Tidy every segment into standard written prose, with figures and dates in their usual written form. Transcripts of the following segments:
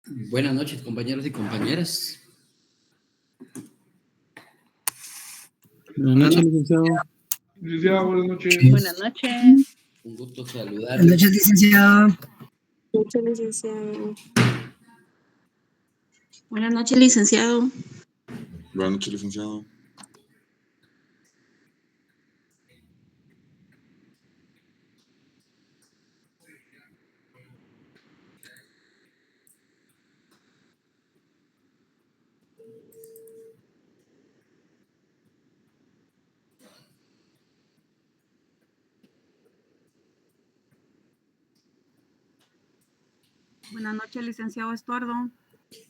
Buenas noches, compañeros y compañeras. Buenas noches, licenciado. Licenciado, buenas noches. Buenas noches. Un gusto Buenas saludarles. noches, licenciado. Muchas licenciado. Buenas noches, licenciado. Buenas noches, licenciado. Buenas noches, licenciado Estuardo.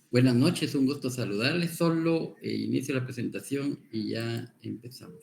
Buenas noches, un gusto saludarles. Solo inicio la presentación y ya empezamos.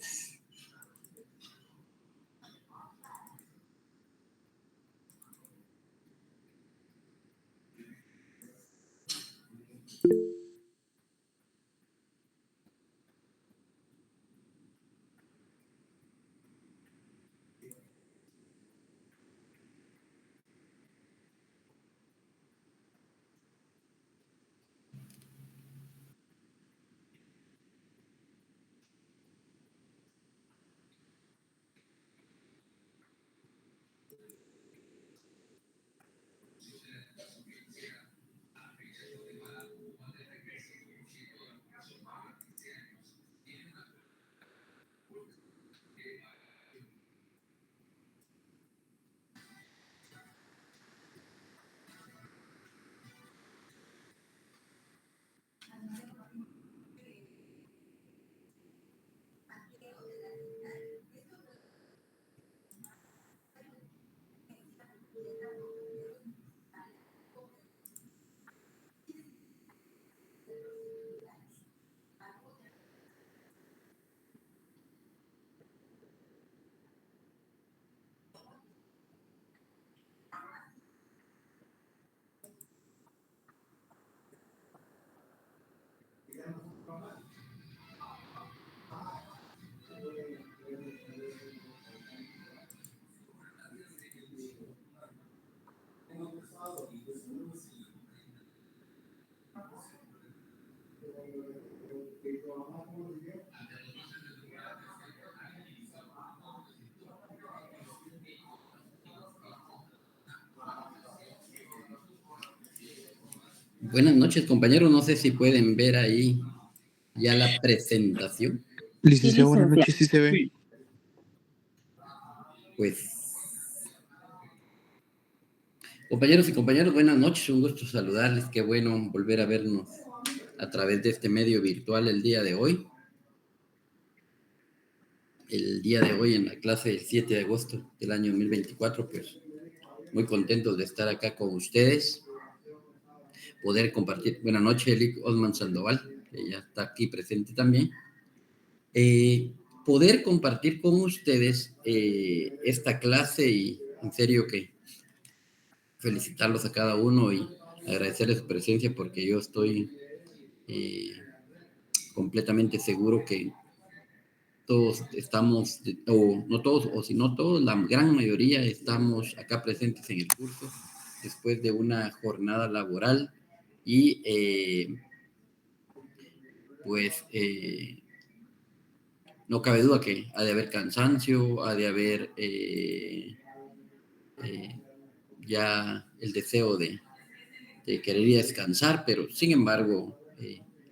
Buenas noches, compañeros. No sé si pueden ver ahí ya la presentación. Licenciado, buenas noches, sí se ve. Sí. Pues, compañeros y compañeras, buenas noches. Un gusto saludarles. Qué bueno volver a vernos a través de este medio virtual el día de hoy. El día de hoy en la clase del 7 de agosto del año 2024, pues muy contentos de estar acá con ustedes, poder compartir. Buenas noches, Elic Osman Sandoval, que ya está aquí presente también. Poder compartir con ustedes esta clase y en serio que felicitarlos a cada uno y agradecerles su presencia porque yo estoy completamente seguro que todos estamos, o no todos, o si no todos, la gran mayoría estamos acá presentes en el curso después de una jornada laboral y no cabe duda que ha de haber cansancio, ha de haber ya el deseo de querer ir a descansar, pero sin embargo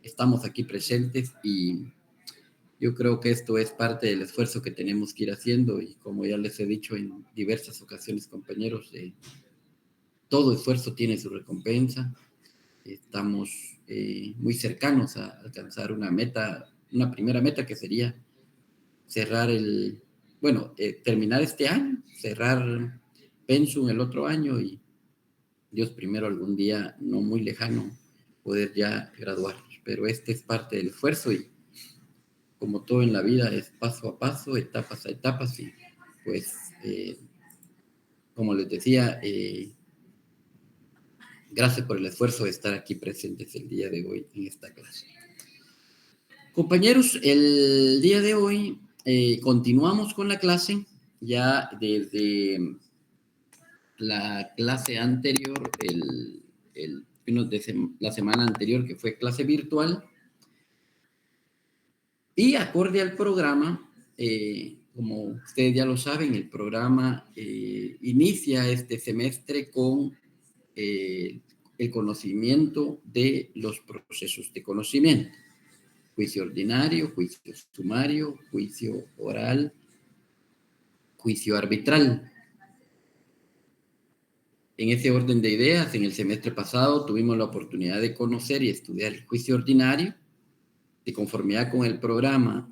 estamos aquí presentes y yo creo que esto es parte del esfuerzo que tenemos que ir haciendo y como ya les he dicho en diversas ocasiones, compañeros, todo esfuerzo tiene su recompensa. Estamos muy cercanos a alcanzar una meta, una primera meta que sería cerrar terminar este año, cerrar Pensum el otro año y Dios primero algún día no muy lejano poder ya graduarnos. Pero este es parte del esfuerzo y como todo en la vida es paso a paso, etapas a etapas y pues como les decía, gracias por el esfuerzo de estar aquí presentes el día de hoy en esta clase. Compañeros, el día de hoy continuamos con la clase ya desde la clase anterior, el la semana anterior, que fue clase virtual. Y acorde al programa, como ustedes ya lo saben, el programa inicia este semestre con el conocimiento de los procesos de conocimiento. Juicio ordinario, juicio sumario, juicio oral, juicio arbitral. En ese orden de ideas, en el semestre pasado tuvimos la oportunidad de conocer y estudiar el juicio ordinario. De conformidad con el programa,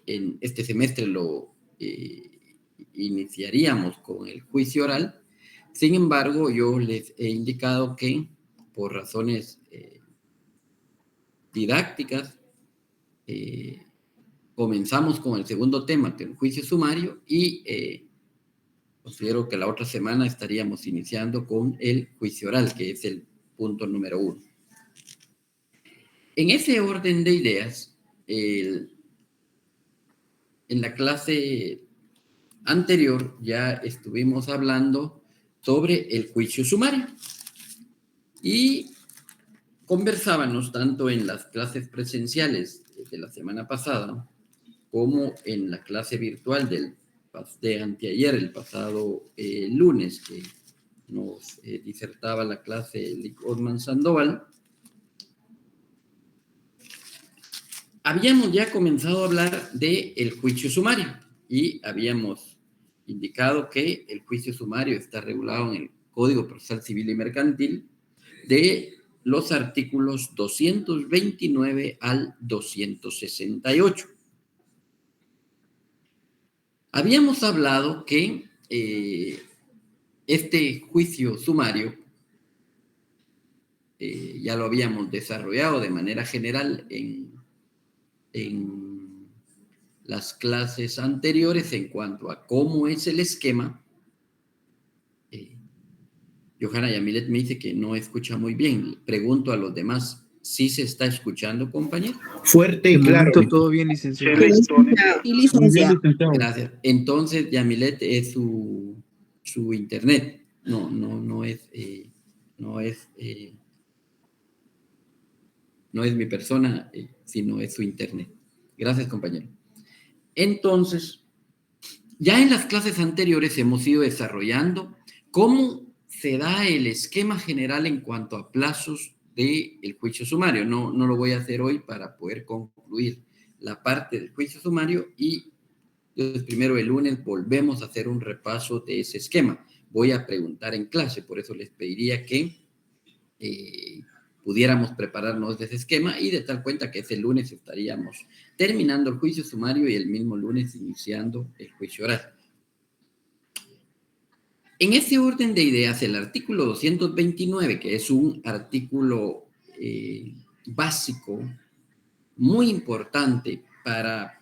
en este semestre lo iniciaríamos con el juicio oral. Sin embargo, yo les he indicado que por razones didácticas, comenzamos con el segundo tema, que es el juicio sumario, y considero que la otra semana estaríamos iniciando con el juicio oral, que es el punto número 1. En ese orden de ideas, en la clase anterior ya estuvimos hablando sobre el juicio sumario y conversábamos tanto en las clases presenciales de la semana pasada como en la clase virtual de anteayer, el pasado lunes, que nos disertaba la clase Lic Osman Sandoval. Habíamos ya comenzado a hablar del juicio sumario y habíamos indicado que el juicio sumario está regulado en el Código Procesal Civil y Mercantil de los artículos 229 al 268. Habíamos hablado que este juicio sumario ya lo habíamos desarrollado de manera general en las clases anteriores en cuanto a cómo es el esquema. Johanna Yamilet me dice que no escucha muy bien. Pregunto a los demás, ¿sí se está escuchando, compañero? Fuerte y claro. Todo bien, licenciado. Y licenciado. Gracias. Entonces, Yamilet es su internet. No es mi persona, sino es su internet. Gracias, compañero. Entonces, ya en las clases anteriores hemos ido desarrollando cómo se da el esquema general en cuanto a plazos del juicio sumario. No lo voy a hacer hoy para poder concluir la parte del juicio sumario y entonces primero el lunes volvemos a hacer un repaso de ese esquema. Voy a preguntar en clase, por eso les pediría que pudiéramos prepararnos de ese esquema y de tal cuenta que ese lunes estaríamos terminando el juicio sumario y el mismo lunes iniciando el juicio oral. En ese orden de ideas, el artículo 229, que es un artículo básico, muy importante para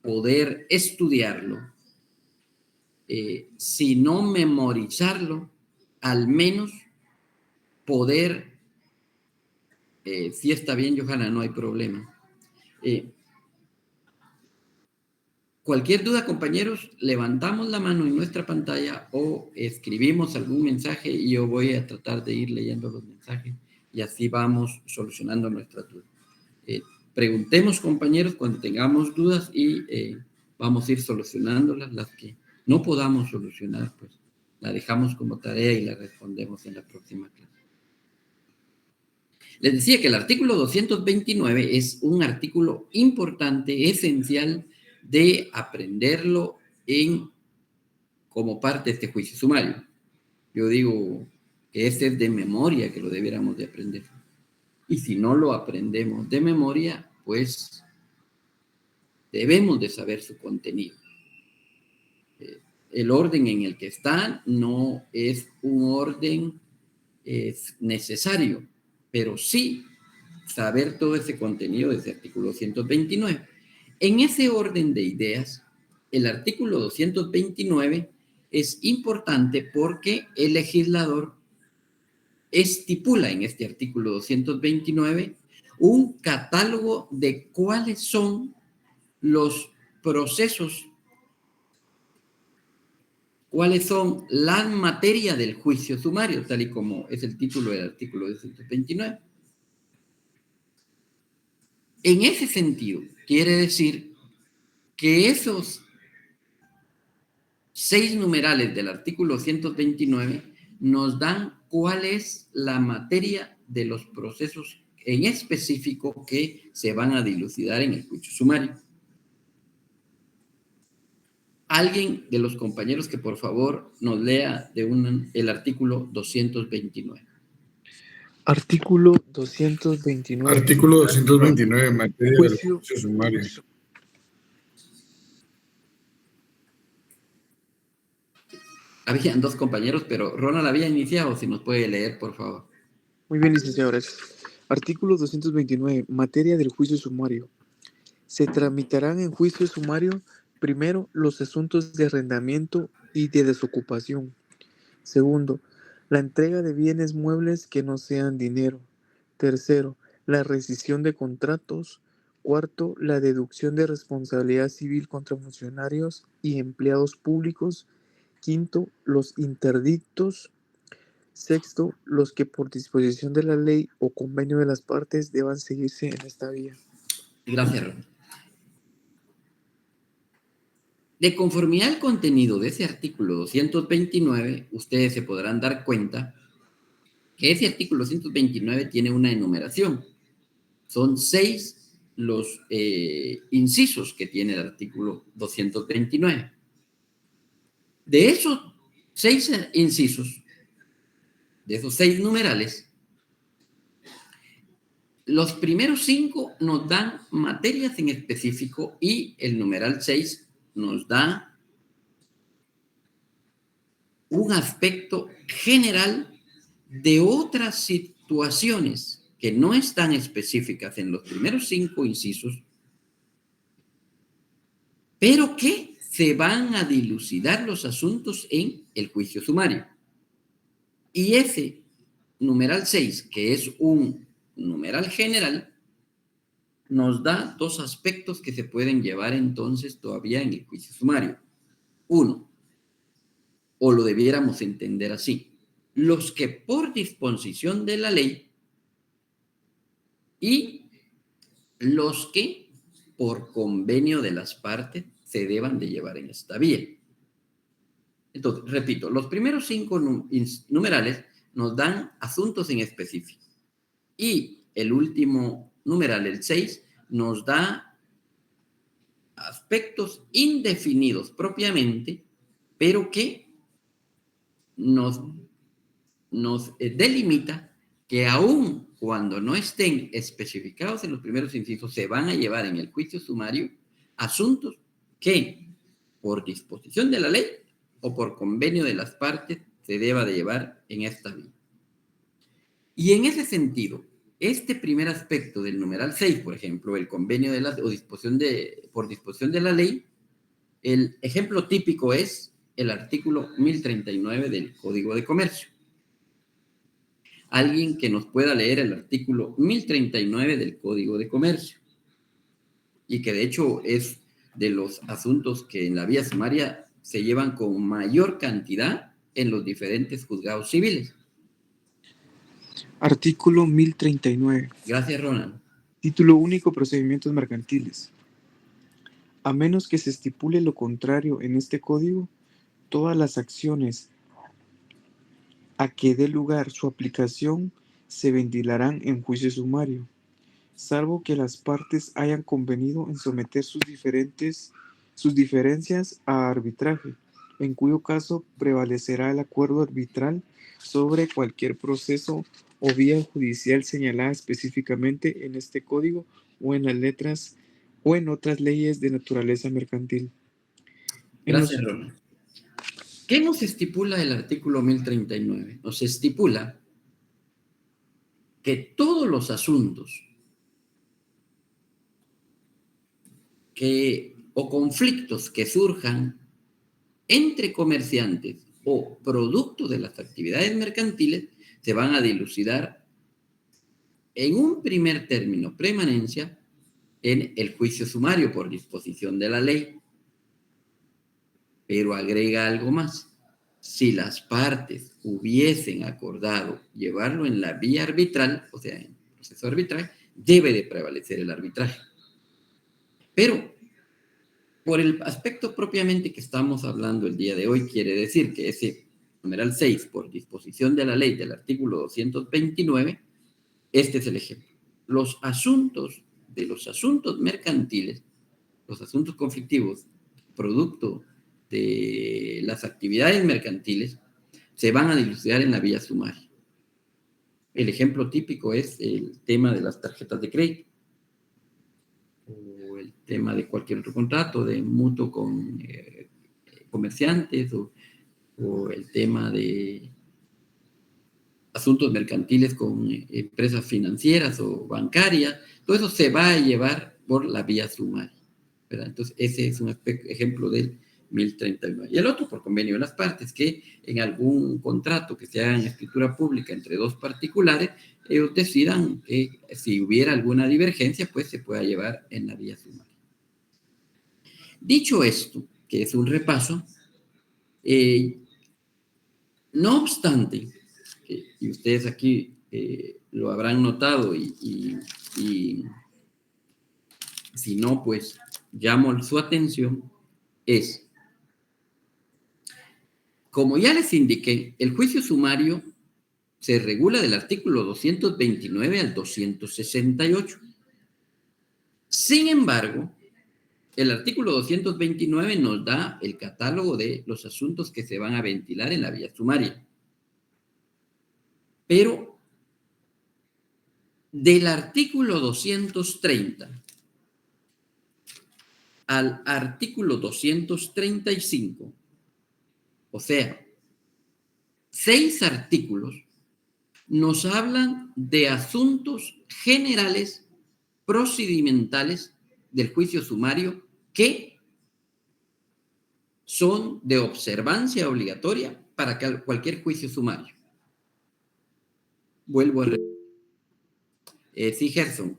poder estudiarlo, si no memorizarlo, al menos poder, si está bien, Johanna, no hay problema. Cualquier duda, compañeros, levantamos la mano en nuestra pantalla o escribimos algún mensaje y yo voy a tratar de ir leyendo los mensajes y así vamos solucionando nuestras dudas. Preguntemos, compañeros, cuando tengamos dudas y vamos a ir solucionándolas. Las que no podamos solucionar, pues la dejamos como tarea y la respondemos en la próxima clase. Les decía que el artículo 229 es un artículo importante, esencial, de aprenderlo como parte de este juicio sumario. Yo digo que este es de memoria, que lo debiéramos de aprender. Y si no lo aprendemos de memoria, pues debemos de saber su contenido. El orden en el que está no es un orden necesario, pero sí saber todo ese contenido de ese artículo 229. En ese orden de ideas, el artículo 229 es importante porque el legislador estipula en este artículo 229 un catálogo de cuáles son los procesos cuáles son las materias del juicio sumario, tal y como es el título del artículo 229. En ese sentido, quiere decir que esos 6 numerales del artículo 129 nos dan cuál es la materia de los procesos en específico que se van a dilucidar en el juicio sumario. Alguien de los compañeros que por favor nos lea el artículo 229. Artículo 229. Artículo 229, materia del Juicio juicio sumario. Habían 2 compañeros, pero Ronald había iniciado. Si nos puede leer, por favor. Muy bien, licenciado, gracias. Artículo 229, materia del juicio sumario. Se tramitarán en juicio sumario, primero, los asuntos de arrendamiento y de desocupación. Segundo, la entrega de bienes muebles que no sean dinero. Tercero, la rescisión de contratos. Cuarto, la deducción de responsabilidad civil contra funcionarios y empleados públicos. Quinto, los interdictos. Sexto, los que por disposición de la ley o convenio de las partes deban seguirse en esta vía. Gracias, Ronald. De conformidad al contenido de ese artículo 229, ustedes se podrán dar cuenta que ese artículo 229 tiene una enumeración. Son 6 los incisos que tiene el artículo 229. De esos 6 incisos, de esos 6 numerales, los primeros 5 nos dan materias en específico y el numeral 6 nos da un aspecto general de otras situaciones que no están específicas en los primeros 5 incisos, pero que se van a dilucidar los asuntos en el juicio sumario. Y ese numeral 6, que es un numeral general, nos da 2 aspectos que se pueden llevar entonces todavía en el juicio sumario. 1, o lo debiéramos entender así, los que por disposición de la ley y los que por convenio de las partes se deban de llevar en esta vía. Entonces, repito, los primeros 5 numerales nos dan asuntos en específico y el último numeral, el 6, nos da aspectos indefinidos propiamente, pero que nos delimita que aun cuando no estén especificados en los primeros incisos, se van a llevar en el juicio sumario asuntos que, por disposición de la ley o por convenio de las partes, se deba de llevar en esta vía. Y en ese sentido, este primer aspecto del numeral 6, por ejemplo, el convenio de la, o por disposición de la ley, el ejemplo típico es el artículo 1039 del Código de Comercio. Alguien que nos pueda leer el artículo 1039 del Código de Comercio, y que de hecho es de los asuntos que en la vía sumaria se llevan con mayor cantidad en los diferentes juzgados civiles. Artículo 1039. Gracias, Ronald. Título único, procedimientos mercantiles. A menos que se estipule lo contrario en este código, todas las acciones a que dé lugar su aplicación se ventilarán en juicio sumario, salvo que las partes hayan convenido en someter sus diferencias a arbitraje, en cuyo caso prevalecerá el acuerdo arbitral sobre cualquier proceso o vía judicial señalada específicamente en este código o en las letras o en otras leyes de naturaleza mercantil. Gracias, Ronald. ¿Qué nos estipula el artículo 1039? Nos estipula que todos los asuntos o conflictos que surjan entre comerciantes o producto de las actividades mercantiles se van a dilucidar en un primer término premanencia en el juicio sumario por disposición de la ley. Pero agrega algo más. si las partes hubiesen acordado llevarlo en la vía arbitral, o sea, en proceso arbitral, debe de prevalecer el arbitraje. Pero, por el aspecto propiamente que estamos hablando el día de hoy, quiere decir que ese numeral 6, por disposición de la ley del artículo 229, este es el ejemplo. Los asuntos mercantiles, los asuntos conflictivos, producto de las actividades mercantiles, se van a dilucidar en la vía sumaria. El ejemplo típico es el tema de las tarjetas de crédito o el tema de cualquier otro contrato de mutuo con comerciantes o el tema de asuntos mercantiles con empresas financieras o bancarias. Todo eso se va a llevar por la vía sumaria, ¿verdad? Entonces, ese es un ejemplo del 1039. Y el otro, por convenio de las partes, que en algún contrato que se haga en escritura pública entre dos particulares, ellos decidan que si hubiera alguna divergencia, pues se pueda llevar en la vía sumaria. Dicho esto, que es un repaso, no obstante, y ustedes aquí lo habrán notado y si no, pues llamo su atención, es, como ya les indiqué, el juicio sumario se regula del artículo 229 al 268. Sin embargo, el artículo 229 nos da el catálogo de los asuntos que se van a ventilar en la vía sumaria. Pero del artículo 230 al artículo 235, o sea, 6 artículos, nos hablan de asuntos generales procedimentales del juicio sumario que son de observancia obligatoria para cualquier juicio sumario. Vuelvo a sí, Gerson.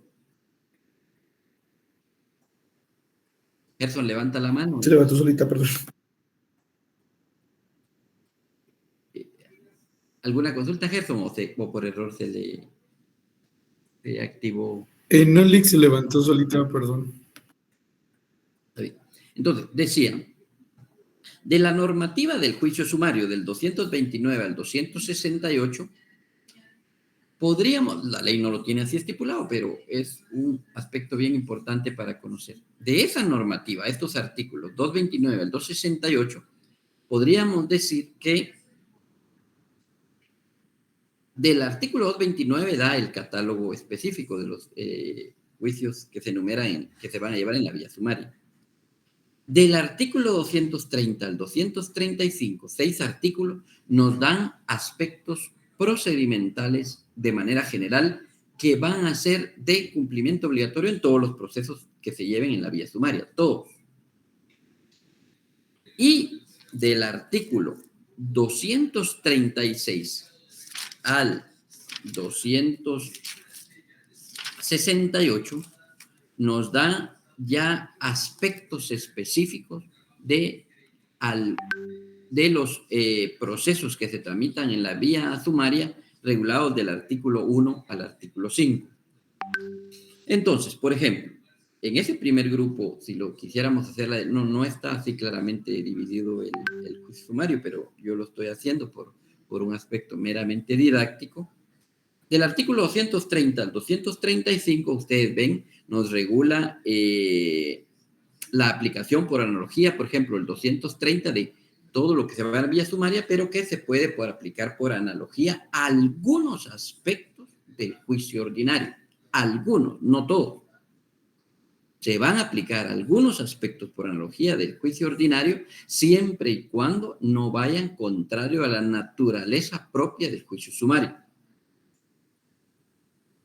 Gerson, levanta la mano. Se levantó solita, perdón. ¿Alguna consulta, Gerson? ¿O por error se le activó? No, Lick se levantó solita, perdón. Entonces, decía, de la normativa del juicio sumario del 229 al 268, podríamos, la ley no lo tiene así estipulado, pero es un aspecto bien importante para conocer. De esa normativa, estos artículos 229 al 268, podríamos decir que del artículo 229 da el catálogo específico de los juicios que se enumeran, que se van a llevar en la vía sumaria. Del artículo 230 al 235, 6 artículos, nos dan aspectos procedimentales de manera general que van a ser de cumplimiento obligatorio en todos los procesos que se lleven en la vía sumaria, todos. Y del artículo 236 al 268 nos dan ya aspectos específicos de los procesos que se tramitan en la vía sumaria regulados del artículo 1 al artículo 5. Entonces, por ejemplo, en ese primer grupo, si lo quisiéramos hacer, no está así claramente dividido el juicio sumario, pero yo lo estoy haciendo por un aspecto meramente didáctico. Del artículo 230 al 235, ustedes ven, nos regula la aplicación por analogía, por ejemplo, el 230 de todo lo que se va a la vía sumaria, pero que se puede aplicar por analogía a algunos aspectos del juicio ordinario. Algunos, no todos. Se van a aplicar algunos aspectos por analogía del juicio ordinario siempre y cuando no vayan contrario a la naturaleza propia del juicio sumario.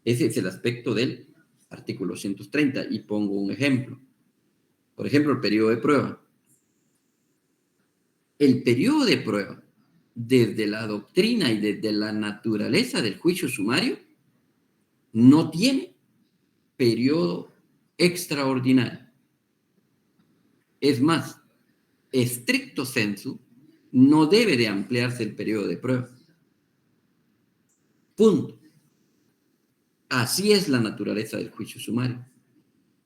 Ese es el aspecto del artículo 230 y pongo un ejemplo. Por ejemplo, el periodo de prueba. El periodo de prueba, desde la doctrina y desde la naturaleza del juicio sumario, no tiene periodo extraordinario. Es más, estricto sensu, no debe de ampliarse el periodo de prueba. Punto. Así es la naturaleza del juicio sumario.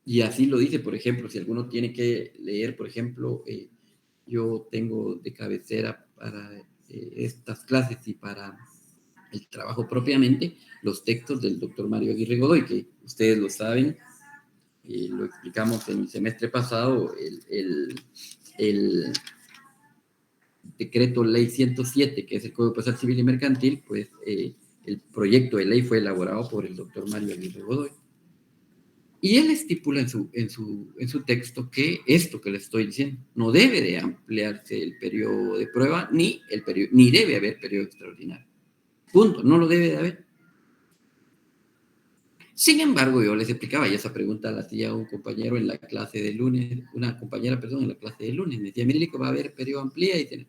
Y así lo dice, por ejemplo, si alguno tiene que leer, por ejemplo, yo tengo de cabecera para estas clases y para el trabajo propiamente, los textos del doctor Mario Aguirre Godoy, que ustedes lo saben, lo explicamos en el semestre pasado, el decreto ley 107, que es el Código Procesal Civil y Mercantil, pues el proyecto de ley fue elaborado por el doctor Mario Aguirre Godoy. Y él estipula en su texto que esto que le estoy diciendo no debe de ampliarse el periodo de prueba ni debe haber periodo extraordinario. Punto, no lo debe de haber. Sin embargo, yo les explicaba, y esa pregunta la hacía un compañero en la clase de lunes, una compañera, perdón, en la clase de lunes, me decía, mire, va a haber periodo amplio, y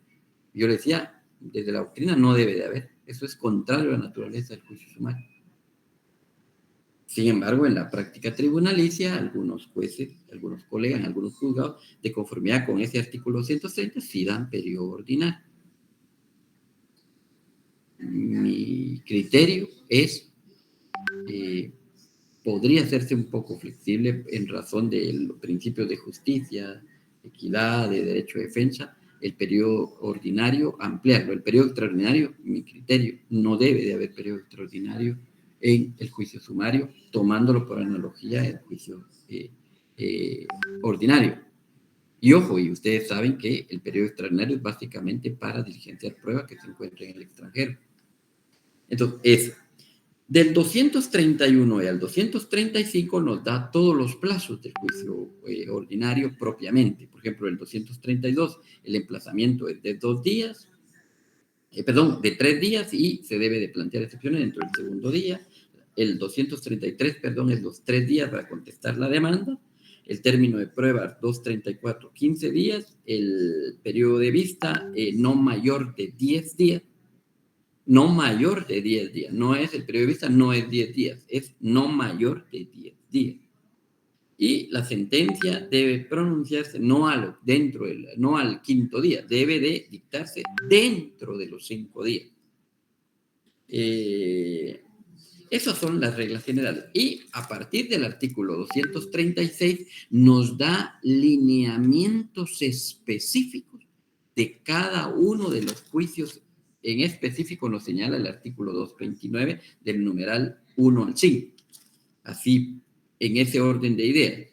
yo le decía, desde la doctrina no debe de haber, eso es contrario a la naturaleza del juicio sumario. Sin embargo, en la práctica tribunalicia, algunos jueces, algunos colegas, algunos juzgados, de conformidad con ese artículo 130, sí dan periodo ordinario. Mi criterio es, podría hacerse un poco flexible en razón de los principios de justicia, equidad, de derecho de defensa, el periodo ordinario, ampliarlo. El periodo extraordinario, mi criterio, no debe de haber periodo extraordinario en el juicio sumario, tomándolo por analogía el juicio ordinario. Y ojo, y ustedes saben que el periodo extraordinario es básicamente para diligenciar pruebas que se encuentran en el extranjero. Entonces, del 231 al 235 nos da todos los plazos del juicio ordinario propiamente. Por ejemplo, el 232, el emplazamiento es de 2 días, de 3 días y se debe de plantear excepciones dentro del segundo día. El 233, es los 3 días para contestar la demanda. El término de prueba, 234, 15 días. El periodo de vista, no mayor de 10 días. No mayor de 10 días. No es el periodo de vista, no es 10 días. Es no mayor de 10 días. Y la sentencia debe pronunciarse no al quinto día, debe de dictarse dentro de los 5 días. Esas son las reglas generales. Y a partir del artículo 236 nos da lineamientos específicos de cada uno de los juicios. En específico nos señala el artículo 229 del numeral 1 al 5. Así, en ese orden de ideas.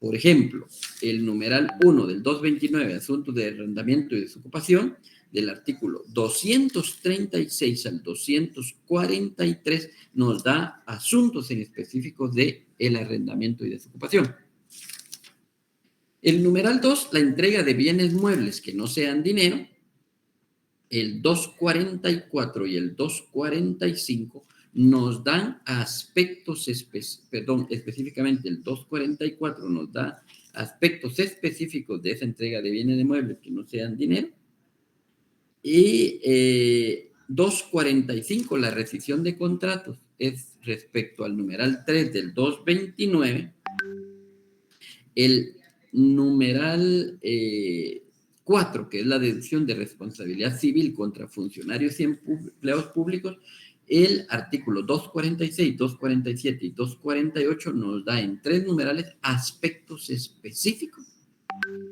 Por ejemplo, el numeral 1 del 229, asuntos de arrendamiento y desocupación, del artículo 236 al 243, nos da asuntos en específicos de el arrendamiento y desocupación. El numeral 2, la entrega de bienes muebles que no sean dinero. El 244 y el 245 nos dan aspectos, específicamente el 244 nos da aspectos específicos de esa entrega de bienes de muebles que no sean dinero. Y 245, la rescisión de contratos, es respecto al numeral 3 del 229. El numeral 4, que es la deducción de responsabilidad civil contra funcionarios y empleados públicos, el artículo 246, 247 y 248 nos da en 3 numerales aspectos específicos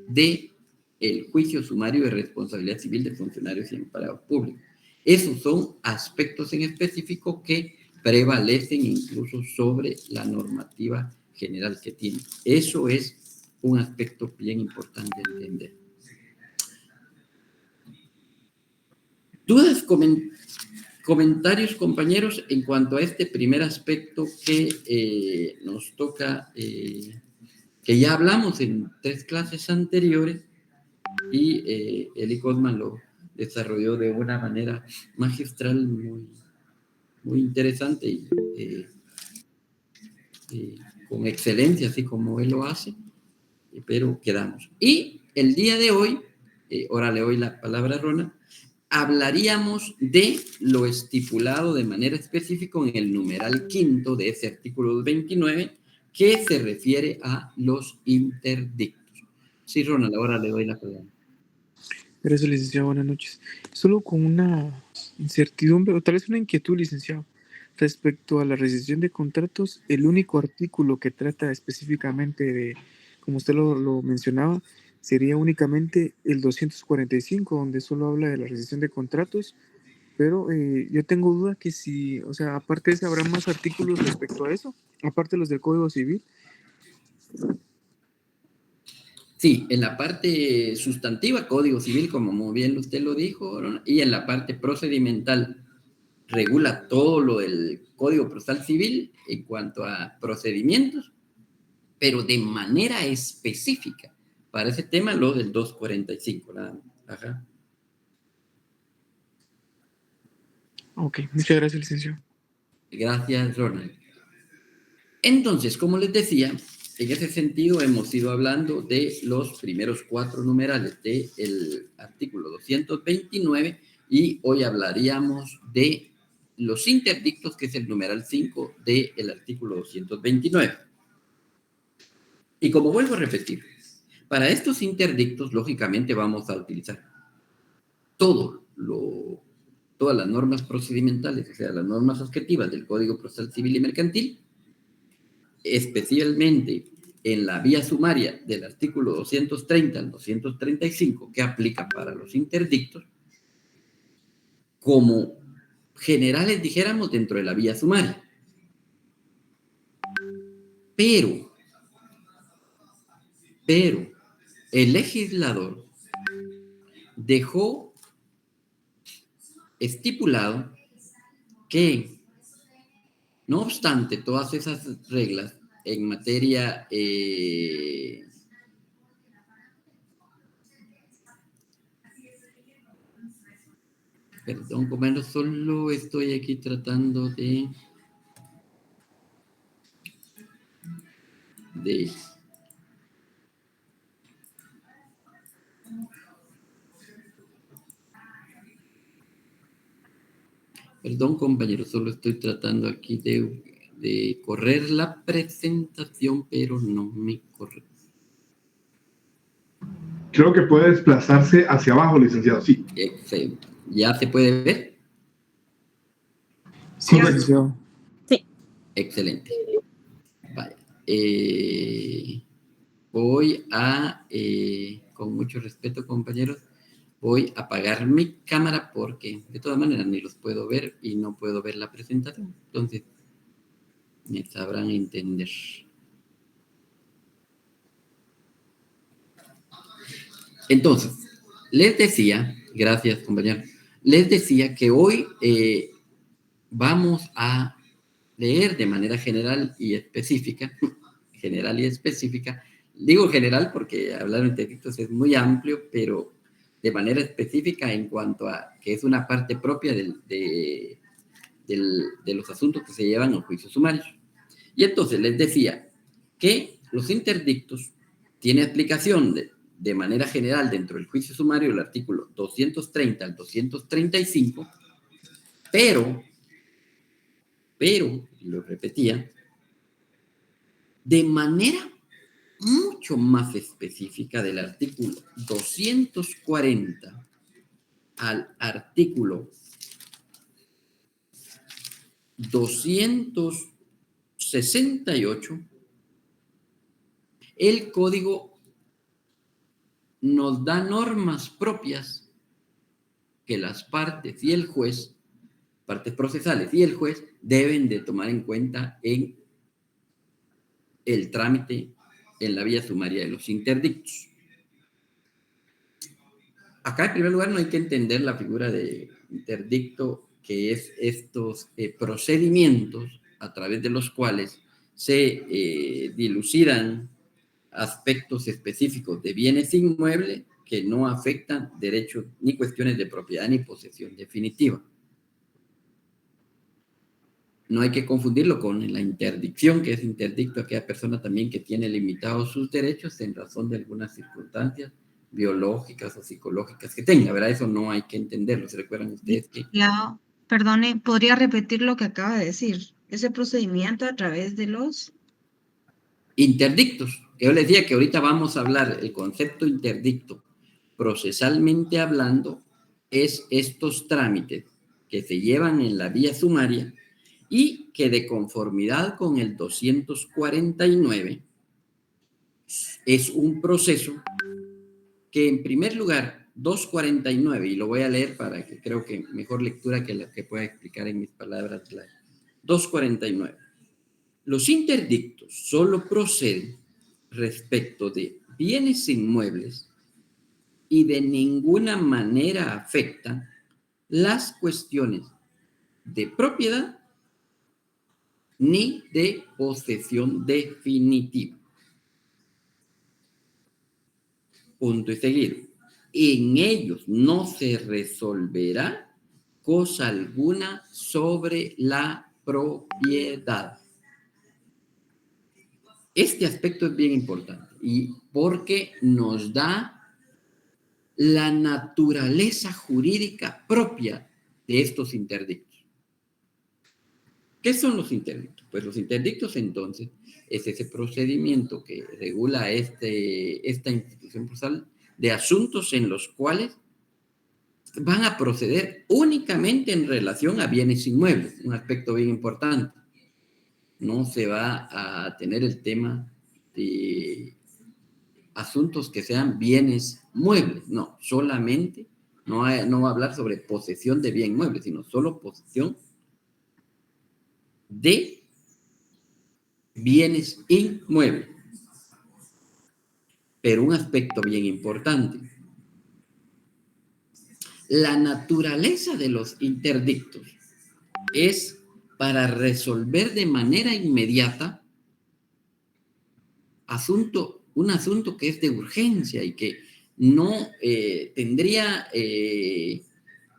de el juicio sumario de responsabilidad civil de funcionarios y empleados públicos. Esos son aspectos en específico que prevalecen incluso sobre la normativa general que tiene. Eso es un aspecto bien importante de entender. ¿Dudas, comentarios, compañeros, en cuanto a este primer aspecto que nos toca, que ya hablamos en 3 clases anteriores y Eli Cosman lo desarrolló de una manera magistral muy interesante y con excelencia, así como él lo hace, pero quedamos. Y el día de hoy, ahora le doy la palabra a Ronald, hablaríamos de lo estipulado de manera específica en el numeral 5 de ese artículo 29, que se refiere a los interdictos. Sí, Ronald, ahora le doy la palabra. Gracias, licenciado. Buenas noches. Solo con una incertidumbre, o tal vez una inquietud, licenciado. Respecto a la rescisión de contratos, el único artículo que trata específicamente de, como usted lo mencionaba, sería únicamente el 245, donde solo habla de la rescisión de contratos, pero yo tengo duda que si, o sea, aparte de eso, ¿habrá más artículos respecto a eso? Aparte de los del Código Civil. Sí, en la parte sustantiva, Código Civil, como muy bien usted lo dijo, ¿no? Y en la parte procedimental, regula todo lo del Código Procesal Civil en cuanto a procedimientos, pero de manera específica. Para ese tema, lo del 245, nada más. Ajá. Ok, muchas gracias, licenciado. Gracias, Ronald. Entonces, como les decía, en ese sentido hemos ido hablando de los primeros 4 numerales del artículo 229 y hoy hablaríamos de los interdictos, que es el numeral 5 del artículo 229. Y como vuelvo a repetir, para estos interdictos, lógicamente, vamos a utilizar todas las normas procedimentales, o sea, las normas objetivas del Código Procesal Civil y Mercantil, especialmente en la vía sumaria del artículo 230 al 235, que aplica para los interdictos, como generales, dijéramos, dentro de la vía sumaria. Pero el legislador dejó estipulado que, no obstante todas esas reglas en materia perdón, compañero, solo estoy aquí tratando de perdón, compañero, solo estoy tratando aquí de correr la presentación, pero no me corre. Creo que puede desplazarse hacia abajo, licenciado, sí. Excelente. ¿Ya se puede ver? Sí, Correcto. licenciado. Sí. Excelente. Vaya. Voy a, con mucho respeto, compañeros, voy a apagar mi cámara porque de todas maneras ni los puedo ver y no puedo ver la presentación. Entonces, me sabrán entender. Entonces, les decía, gracias compañero, les decía que hoy vamos a leer de manera general y específica, digo general porque hablar de interdictos es muy amplio, pero de manera específica en cuanto a que es una parte propia de los asuntos que se llevan a juicios sumarios. Y entonces les decía que los interdictos tienen aplicación de manera general dentro del juicio sumario el artículo 230 al 235, pero, lo repetía, de manera mucho más específica del artículo 240 al artículo 268, el código nos da normas propias que las partes y el juez, partes procesales y el juez, deben de tomar en cuenta en el trámite en la vía sumaria de los interdictos. Acá, en primer lugar, no hay que entender la figura de interdicto, que es estos procedimientos a través de los cuales se dilucidan aspectos específicos de bienes inmuebles que no afectan derechos ni cuestiones de propiedad ni posesión definitiva. No hay que confundirlo con la interdicción, que es interdicto a aquella persona también que tiene limitados sus derechos en razón de algunas circunstancias biológicas o psicológicas que tenga, ¿verdad? Eso no hay que entenderlo. ¿Se recuerdan ustedes que? Ya, perdone, ¿podría repetir lo que acaba de decir? Ese procedimiento a través de los... Interdictos, que yo les decía que ahorita vamos a hablar el concepto interdicto procesalmente hablando, es estos trámites que se llevan en la vía sumaria y que de conformidad con el 249 es un proceso que en primer lugar, 249, y lo voy a leer para que creo que mejor lectura que la que pueda explicar en mis palabras. 249. Los interdictos solo proceden respecto de bienes inmuebles y de ninguna manera afectan las cuestiones de propiedad ni de posesión definitiva. Punto y seguido. En ellos no se resolverá cosa alguna sobre la propiedad. Este aspecto es bien importante y porque nos da la naturaleza jurídica propia de estos interdictos. ¿Qué son los interdictos? Pues los interdictos, entonces, es ese procedimiento que regula esta institución procesal de asuntos en los cuales van a proceder únicamente en relación a bienes inmuebles, un aspecto bien importante. No se va a tener el tema de asuntos que sean bienes muebles, no, solamente, no va a hablar sobre posesión de bien mueble, sino solo posesión de bienes inmuebles. Pero un aspecto bien importante, la naturaleza de los interdictos es para resolver de manera inmediata un asunto que es de urgencia y que no tendría,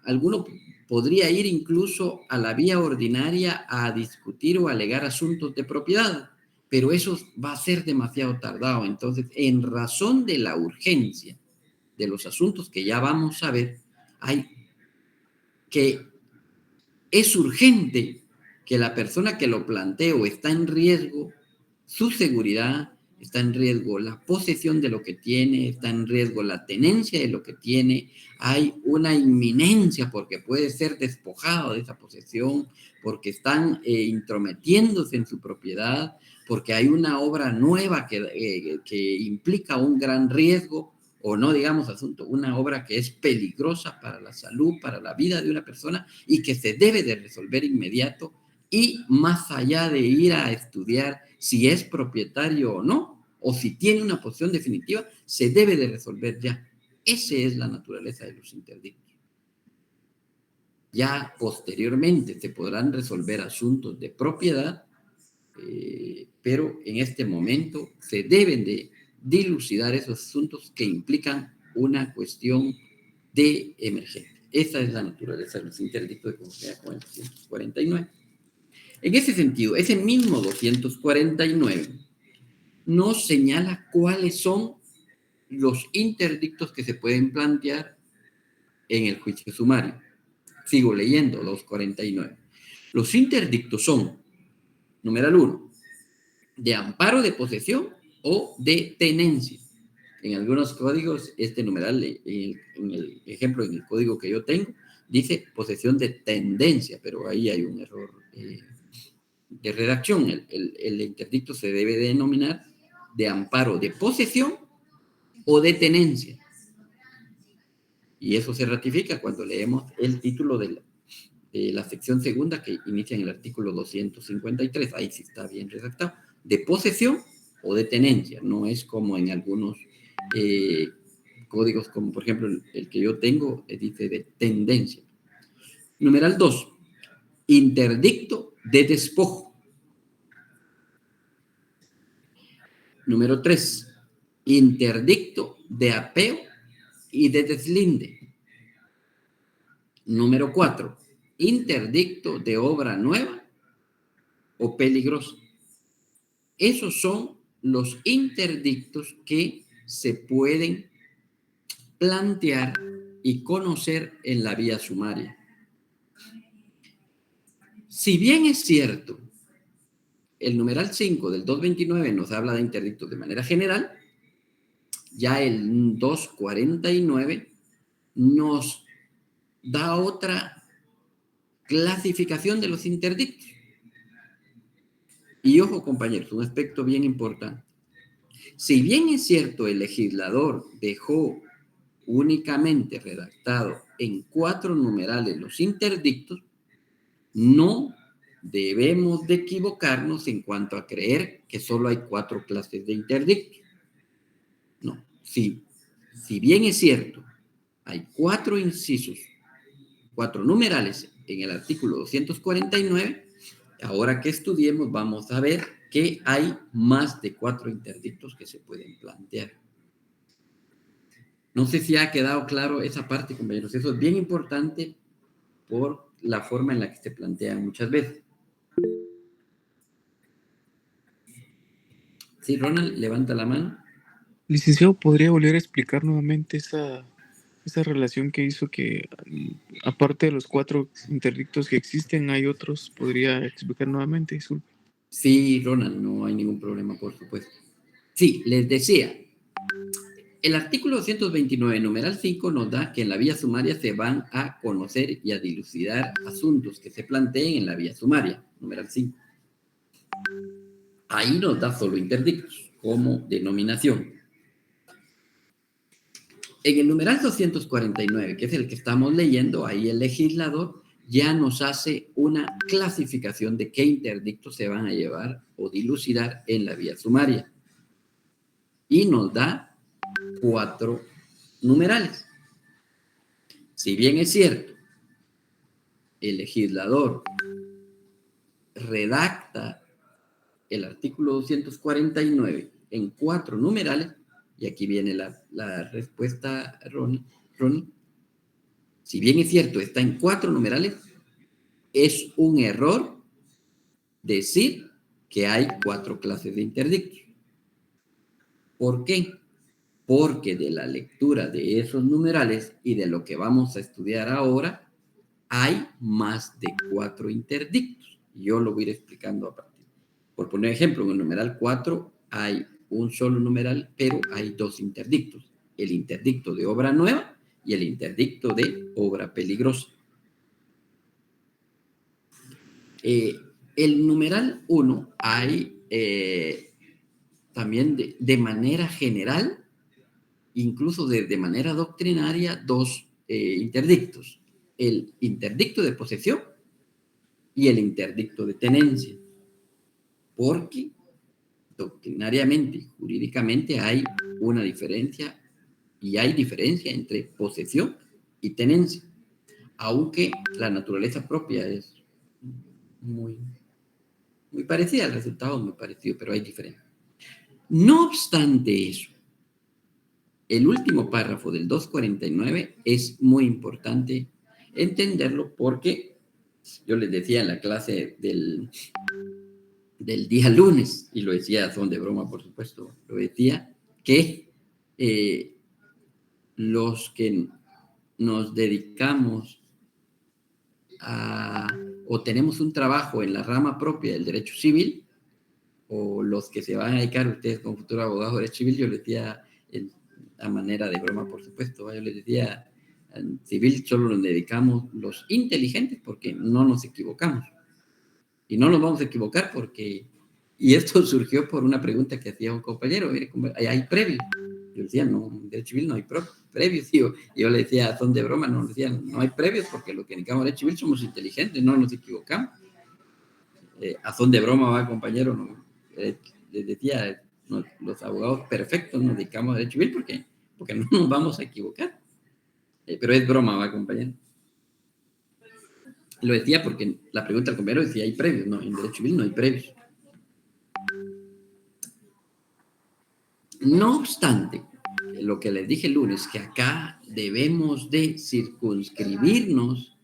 alguno podría ir incluso a la vía ordinaria a discutir o alegar asuntos de propiedad, pero eso va a ser demasiado tardado. Entonces, en razón de la urgencia de los asuntos que ya vamos a ver, es urgente que la persona que lo planteó está en riesgo su seguridad, está en riesgo la posesión de lo que tiene, está en riesgo la tenencia de lo que tiene, hay una inminencia porque puede ser despojado de esa posesión, porque están intrometiéndose en su propiedad, porque hay una obra nueva que implica un gran riesgo, o no digamos una obra que es peligrosa para la salud, para la vida de una persona y que se debe de resolver inmediato y más allá de ir a estudiar si es propietario o no, o si tiene una posición definitiva, se debe de resolver ya. Esa es la naturaleza de los interdictos. Ya posteriormente se podrán resolver asuntos de propiedad, pero en este momento se deben de dilucidar esos asuntos que implican una cuestión de emergencia. Esa es la naturaleza de los interdictos de conformidad con el 249. En ese sentido, ese mismo 249 nos señala cuáles son los interdictos que se pueden plantear en el juicio sumario. Sigo leyendo, 249. Los interdictos son, numeral 1, de amparo de posesión o de tenencia. En algunos códigos, este numeral, en el ejemplo, en el código que yo tengo, dice posesión de tendencia, pero ahí hay un error de redacción. El interdicto se debe denominar de amparo de posesión o de tenencia. Y eso se ratifica cuando leemos el título de la sección segunda que inicia en el artículo 253. Ahí sí está bien redactado. De posesión o de tenencia. No es como en algunos códigos, como por ejemplo el que yo tengo, dice de tendencia. Numeral 2. Interdicto de despojo. Número 3. Interdicto de apeo y de deslinde. Número 4. Interdicto de obra nueva o peligrosa. Esos son los interdictos que se pueden plantear y conocer en la vía sumaria. Si bien es cierto, el numeral 5 del 229 nos habla de interdictos de manera general, Ya el 249 nos da otra clasificación de los interdictos. Y ojo, compañeros, un aspecto bien importante. Si bien es cierto, el legislador dejó únicamente redactado en 4 numerales los interdictos, no debemos de equivocarnos en cuanto a creer que solo hay 4 clases de interdictos. No, si bien es cierto, hay 4 incisos, 4 numerales en el artículo 249, ahora que estudiemos vamos a ver que hay más de 4 interdictos que se pueden plantear. No sé si ha quedado claro esa parte, compañeros. Eso es bien importante por la forma en la que se plantean muchas veces. Sí, Ronald, levanta la mano. Licenciado, ¿podría volver a explicar nuevamente esa relación que hizo que, aparte de los 4 interdictos que existen, hay otros? ¿Podría explicar nuevamente? Disculpe. Sí, Ronald, no hay ningún problema, por supuesto. Sí, les decía, el artículo 229, numeral 5, nos da que en la vía sumaria se van a conocer y a dilucidar asuntos que se planteen en la vía sumaria, numeral 5. Ahí nos da solo interdictos como denominación. En el numeral 249, que es el que estamos leyendo, ahí el legislador ya nos hace una clasificación de qué interdictos se van a llevar o dilucidar en la vía sumaria. Y nos da 4 numerales. Si bien es cierto, el legislador redacta el artículo 249 en 4 numerales, y aquí viene la respuesta, Ronnie. Si bien es cierto, está en 4 numerales, es un error decir que hay 4 clases de interdictos. ¿Por qué? Porque de la lectura de esos numerales y de lo que vamos a estudiar ahora, hay más de 4 interdictos. Yo lo voy a ir explicando a partir. Por poner ejemplo, en el numeral 4 hay un solo numeral, pero hay 2 interdictos. El interdicto de obra nueva y el interdicto de obra peligrosa. El numeral 1 hay también de manera general, incluso de manera doctrinaria, 2 interdictos. El interdicto de posesión y el interdicto de tenencia. Porque doctrinariamente, jurídicamente, hay una diferencia y hay diferencia entre posesión y tenencia. Aunque la naturaleza propia es muy parecida, el resultado es muy parecido, pero hay diferencia. No obstante eso, el último párrafo del 249 es muy importante entenderlo porque yo les decía en la clase del día lunes, y lo decía son de broma, por supuesto, lo decía, que los que nos dedicamos o tenemos un trabajo en la rama propia del derecho civil, o los que se van a dedicar, ustedes como futuro abogado de derecho civil, yo les decía, a manera de broma, por supuesto, yo les decía, en civil solo nos dedicamos los inteligentes porque no nos equivocamos. Y no nos vamos a equivocar porque, y esto surgió por una pregunta que hacía un compañero, mire, ¿hay previos? Yo decía, no, en derecho civil no hay previos. Y yo le decía, son de broma, no, decía, no hay previos porque lo que dedicamos a derecho civil somos inteligentes, no nos equivocamos. A son de broma, va, compañero, no, les decía, no, los abogados perfectos nos dedicamos a derecho civil porque no nos vamos a equivocar. Pero es broma, va, compañero. Lo decía porque la pregunta del compañero decía, ¿hay previos? No, en derecho civil no hay previos. No obstante, lo que les dije el lunes, que acá debemos de circunscribirnos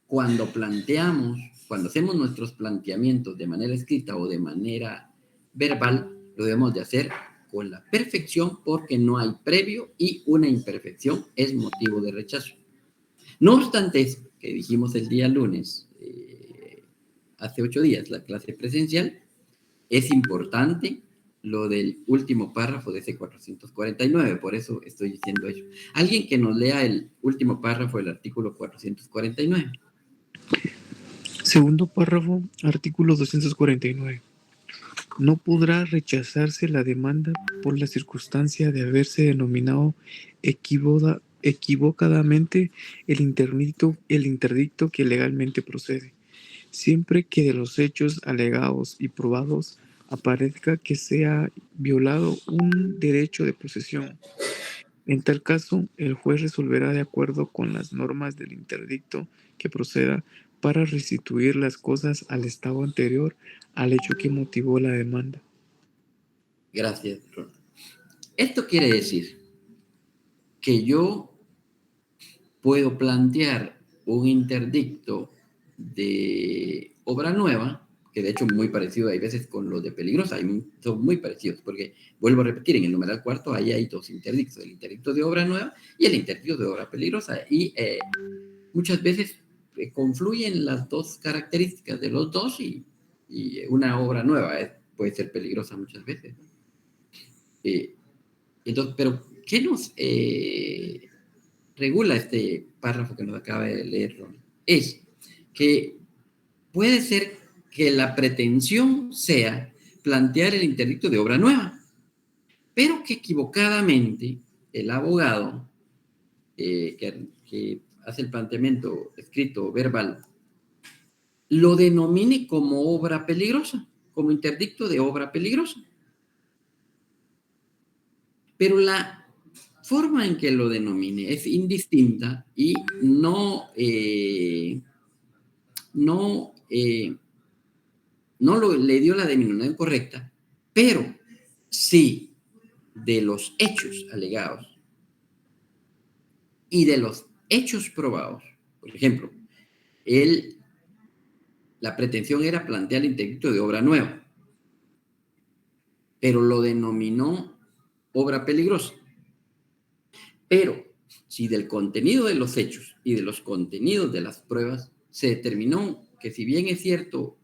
cuando hacemos nuestros planteamientos de manera escrita o de manera verbal, lo debemos de hacer con la perfección porque no hay previo y una imperfección es motivo de rechazo. No obstante eso, que dijimos el día lunes, hace 8 días, la clase presencial, es importante lo del último párrafo de ese 449, por eso estoy diciendo eso. Alguien que nos lea el último párrafo del artículo 449. Segundo párrafo, artículo 249. No podrá rechazarse la demanda por la circunstancia de haberse denominado equivocadamente el interdicto que legalmente procede, siempre que de los hechos alegados y probados aparezca que se ha violado un derecho de posesión. En tal caso, el juez resolverá de acuerdo con las normas del interdicto que proceda para restituir las cosas al estado anterior al hecho que motivó la demanda. Gracias, Ronald. Esto quiere decir que yo puedo plantear un interdicto de obra nueva, que de hecho es muy parecido, hay veces con los de peligrosa, son muy parecidos, porque vuelvo a repetir, en el numeral cuarto ahí hay dos interdictos, el interdicto de obra nueva y el interdicto de obra peligrosa, y muchas veces confluyen las dos características de los dos y una obra nueva puede ser peligrosa muchas veces. Entonces, pero ¿qué nos regula este párrafo que nos acaba de leer, Ron? Es que puede ser que la pretensión sea plantear el interdicto de obra nueva, pero que equivocadamente el abogado que hace el planteamiento escrito o verbal lo denomine como obra peligrosa, como interdicto de obra peligrosa. Pero la forma en que lo denomine es indistinta y no le dio la denominación correcta, pero sí de los hechos alegados y de los hechos probados. Por ejemplo, la pretensión era plantear el interdicto de obra nueva, pero lo denominó obra peligrosa. Pero si del contenido de los hechos y de los contenidos de las pruebas se determinó que, si bien es cierto,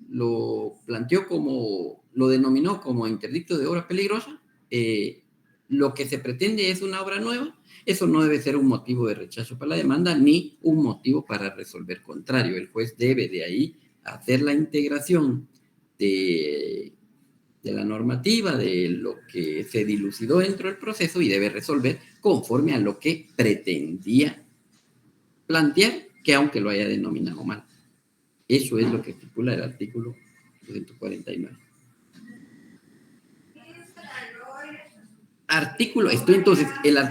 lo denominó como interdicto de obra peligrosa, lo que se pretende es una obra nueva, eso no debe ser un motivo de rechazo para la demanda ni un motivo para resolver contrario. El juez debe de ahí hacer la integración de la normativa, de lo que se dilucidó dentro del proceso y debe resolver conforme a lo que pretendía plantear, que aunque lo haya denominado mal. Eso es lo que estipula el artículo 249.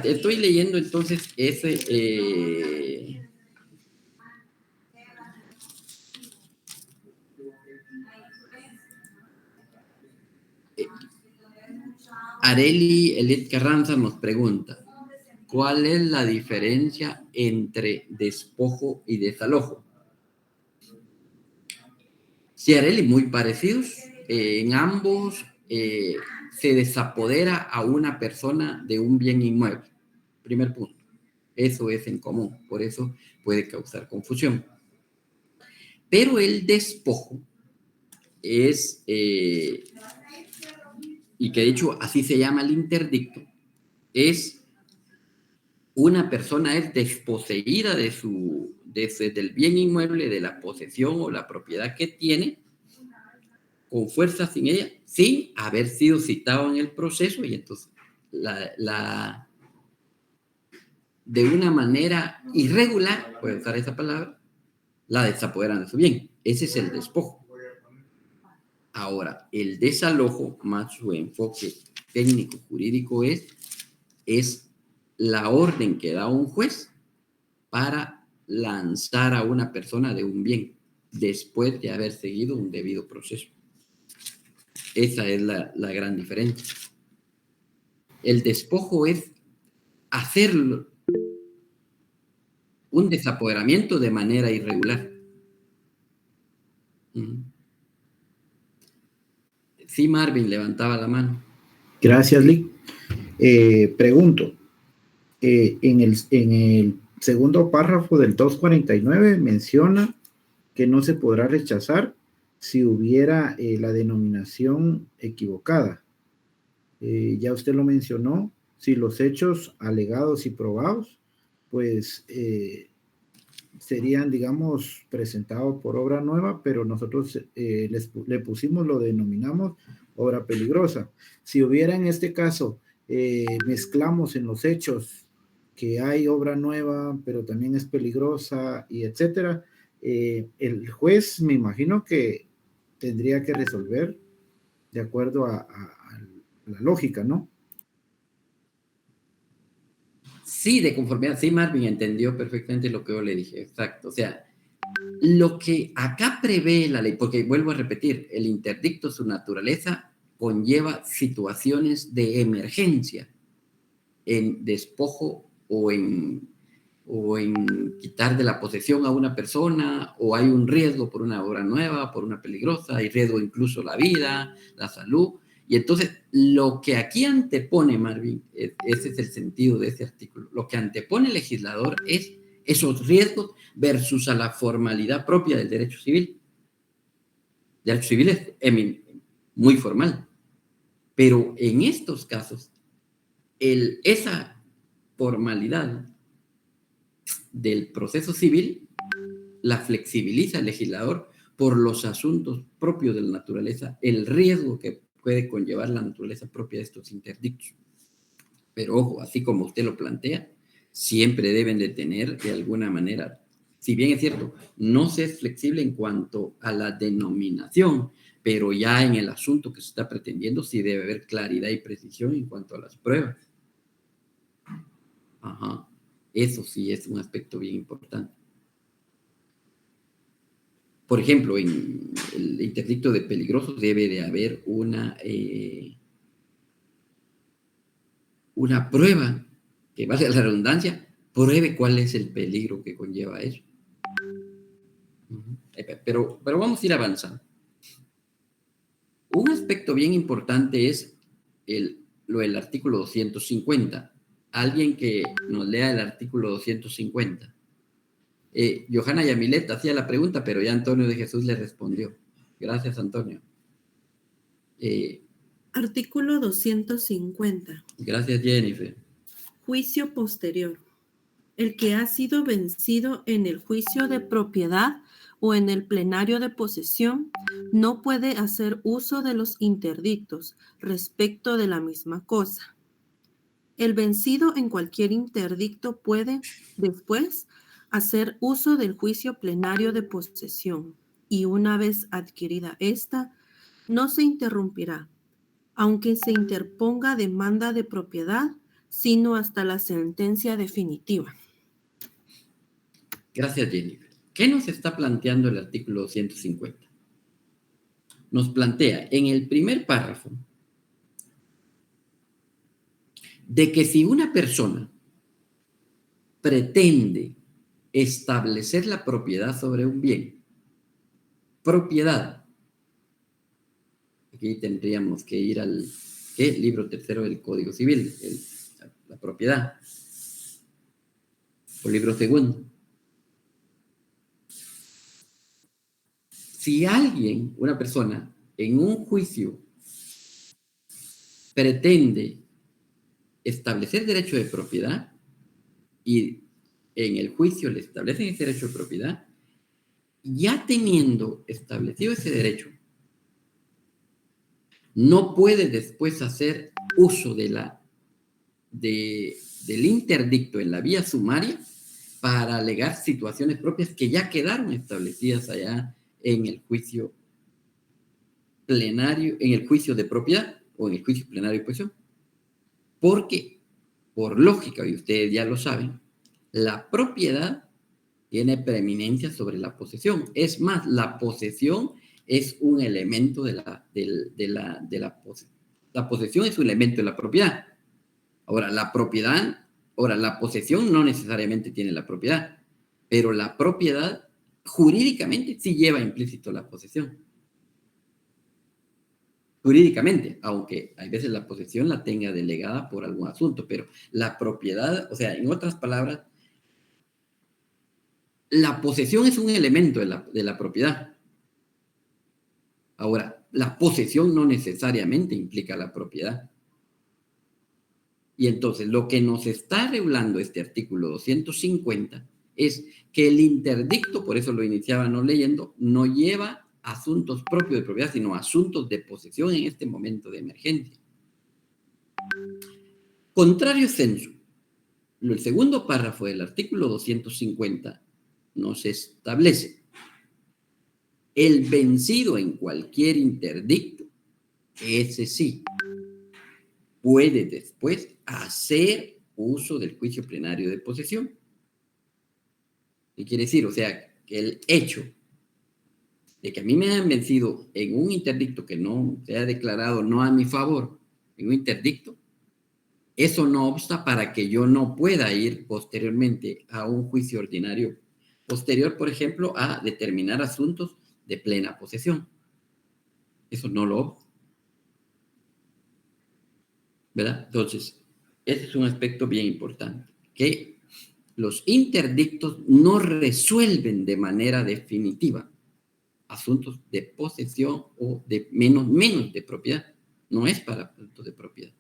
Estoy leyendo entonces ese... Areli Elet Carranza nos pregunta, ¿cuál es la diferencia entre despojo y desalojo? Sí, Areli, muy parecidos. En ambos se desapodera a una persona de un bien inmueble. Primer punto. Eso es en común, por eso puede causar confusión. Pero el despojo es... y que de hecho así se llama el interdicto, es una persona es desposeída del bien inmueble, de la posesión o la propiedad que tiene, con fuerza sin ella, sin haber sido citado en el proceso, y entonces de una manera irregular, puedo usar esa palabra, la desapoderan de su bien. Ese es el despojo. Ahora, el desalojo, más su enfoque técnico jurídico, es la orden que da un juez para lanzar a una persona de un bien después de haber seguido un debido proceso. Esa es la gran diferencia. El despojo es hacer un desapoderamiento de manera irregular. Sí, Marvin levantaba la mano. Gracias, Lee. Pregunto, en el segundo párrafo del 249 menciona que no se podrá rechazar si hubiera la denominación equivocada. Ya usted lo mencionó, si los hechos alegados y probados, pues serían, digamos, presentados por obra nueva, pero nosotros le pusimos, lo denominamos obra peligrosa. Si hubiera en este caso, mezclamos en los hechos que hay obra nueva, pero también es peligrosa, y etcétera, el juez me imagino que tendría que resolver de acuerdo a la lógica, ¿no? Sí, de conformidad. Sí, Marvin entendió perfectamente lo que yo le dije. Exacto. O sea, lo que acá prevé la ley, porque vuelvo a repetir, el interdicto, su naturaleza, conlleva situaciones de emergencia en despojo o en quitar de la posesión a una persona, o hay un riesgo por una obra nueva, por una peligrosa, hay riesgo incluso la vida, la salud. Y entonces, lo que aquí antepone, Marvin, ese es el sentido de ese artículo, lo que antepone el legislador es esos riesgos versus a la formalidad propia del derecho civil. El derecho civil es muy formal, pero en estos casos, esa formalidad del proceso civil la flexibiliza el legislador por los asuntos propios de la naturaleza, el riesgo que puede conllevar la naturaleza propia de estos interdictos. Pero ojo, así como usted lo plantea, siempre deben de tener de alguna manera, si bien es cierto, no se es flexible en cuanto a la denominación, pero ya en el asunto que se está pretendiendo sí debe haber claridad y precisión en cuanto a las pruebas. Ajá. Eso sí es un aspecto bien importante. Por ejemplo, en el interdicto de peligrosos debe de haber una prueba que, valga la redundancia, pruebe cuál es el peligro que conlleva eso. Pero vamos a ir avanzando. Un aspecto bien importante es lo del artículo 250. Alguien que nos lea el artículo 250. Johanna Yamilet hacía la pregunta, pero ya Antonio de Jesús le respondió. Gracias, Antonio. Artículo 250. Gracias, Jennifer. Juicio posterior. El que ha sido vencido en el juicio de propiedad o en el plenario de posesión no puede hacer uso de los interdictos respecto de la misma cosa. El vencido en cualquier interdicto puede, después, hacer uso del juicio plenario de posesión, y una vez adquirida esta, no se interrumpirá, aunque se interponga demanda de propiedad, sino hasta la sentencia definitiva. Gracias, Jennifer. ¿Qué nos está planteando el artículo 250? Nos plantea en el primer párrafo de que si una persona pretende establecer la propiedad sobre un bien, propiedad, aquí tendríamos que ir al libro tercero del Código Civil, la propiedad, o libro segundo. Si alguien, una persona, en un juicio pretende establecer derecho de propiedad y en el juicio le establecen ese derecho de propiedad, ya teniendo establecido ese derecho, no puede después hacer uso del interdicto en la vía sumaria para alegar situaciones propias que ya quedaron establecidas allá en el juicio plenario, en el juicio de propiedad o en el juicio plenario de posesión. Porque, por lógica, y ustedes ya lo saben, la propiedad tiene preeminencia sobre la posesión. Es más, la posesión es un elemento de la posesión. La posesión es un elemento de la propiedad. Ahora, la posesión no necesariamente tiene la propiedad, pero la propiedad jurídicamente sí lleva implícito la posesión. Jurídicamente, aunque hay veces la posesión la tenga delegada por algún asunto, pero la propiedad, o sea, en otras palabras, la posesión es un elemento de la propiedad. Ahora, la posesión no necesariamente implica la propiedad. Y entonces, lo que nos está regulando este artículo 250 es que el interdicto, por eso lo iniciábamos leyendo, no lleva asuntos propios de propiedad, sino asuntos de posesión en este momento de emergencia. Contrario censo, el segundo párrafo del artículo 250 nos establece: el vencido en cualquier interdicto, ese sí, puede después hacer uso del juicio plenario de posesión. ¿Qué quiere decir? O sea, que el hecho de que a mí me hayan vencido en un interdicto que no se ha declarado no a mi favor, en un interdicto, eso no obsta para que yo no pueda ir posteriormente a un juicio ordinario posterior, por ejemplo, a determinar asuntos de plena posesión. Eso no lo obsta, ¿verdad? Entonces, ese es un aspecto bien importante, que los interdictos no resuelven de manera definitiva asuntos de posesión o de menos de propiedad. No es para asuntos de propiedad.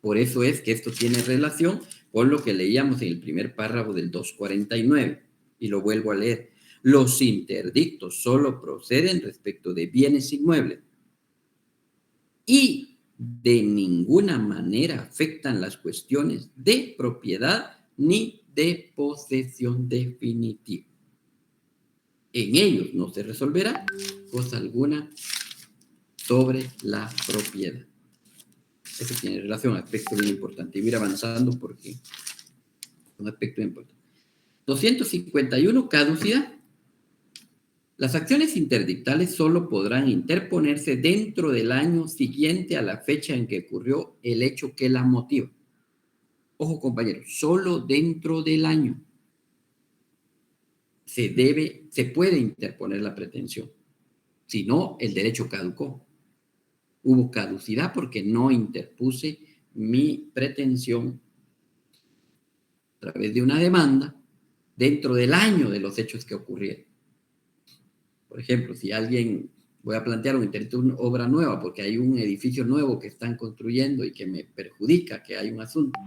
Por eso es que esto tiene relación con lo que leíamos en el primer párrafo del 249. Y lo vuelvo a leer. Los interdictos solo proceden respecto de bienes inmuebles y de ninguna manera afectan las cuestiones de propiedad ni de posesión definitiva. En ellos no se resolverá cosa alguna sobre la propiedad. Eso tiene relación, aspecto bien importante. Y voy a ir avanzando porque es un aspecto bien importante. 251, caducidad. Las acciones interdictales solo podrán interponerse dentro del año siguiente a la fecha en que ocurrió el hecho que las motiva. Ojo, compañeros, solo dentro del año se puede interponer la pretensión. Si no, el derecho caducó. Hubo caducidad porque no interpuse mi pretensión a través de una demanda dentro del año de los hechos que ocurrieron. Por ejemplo, si alguien, voy a plantear un interdicto de una obra nueva porque hay un edificio nuevo que están construyendo y que me perjudica, que hay un asunto,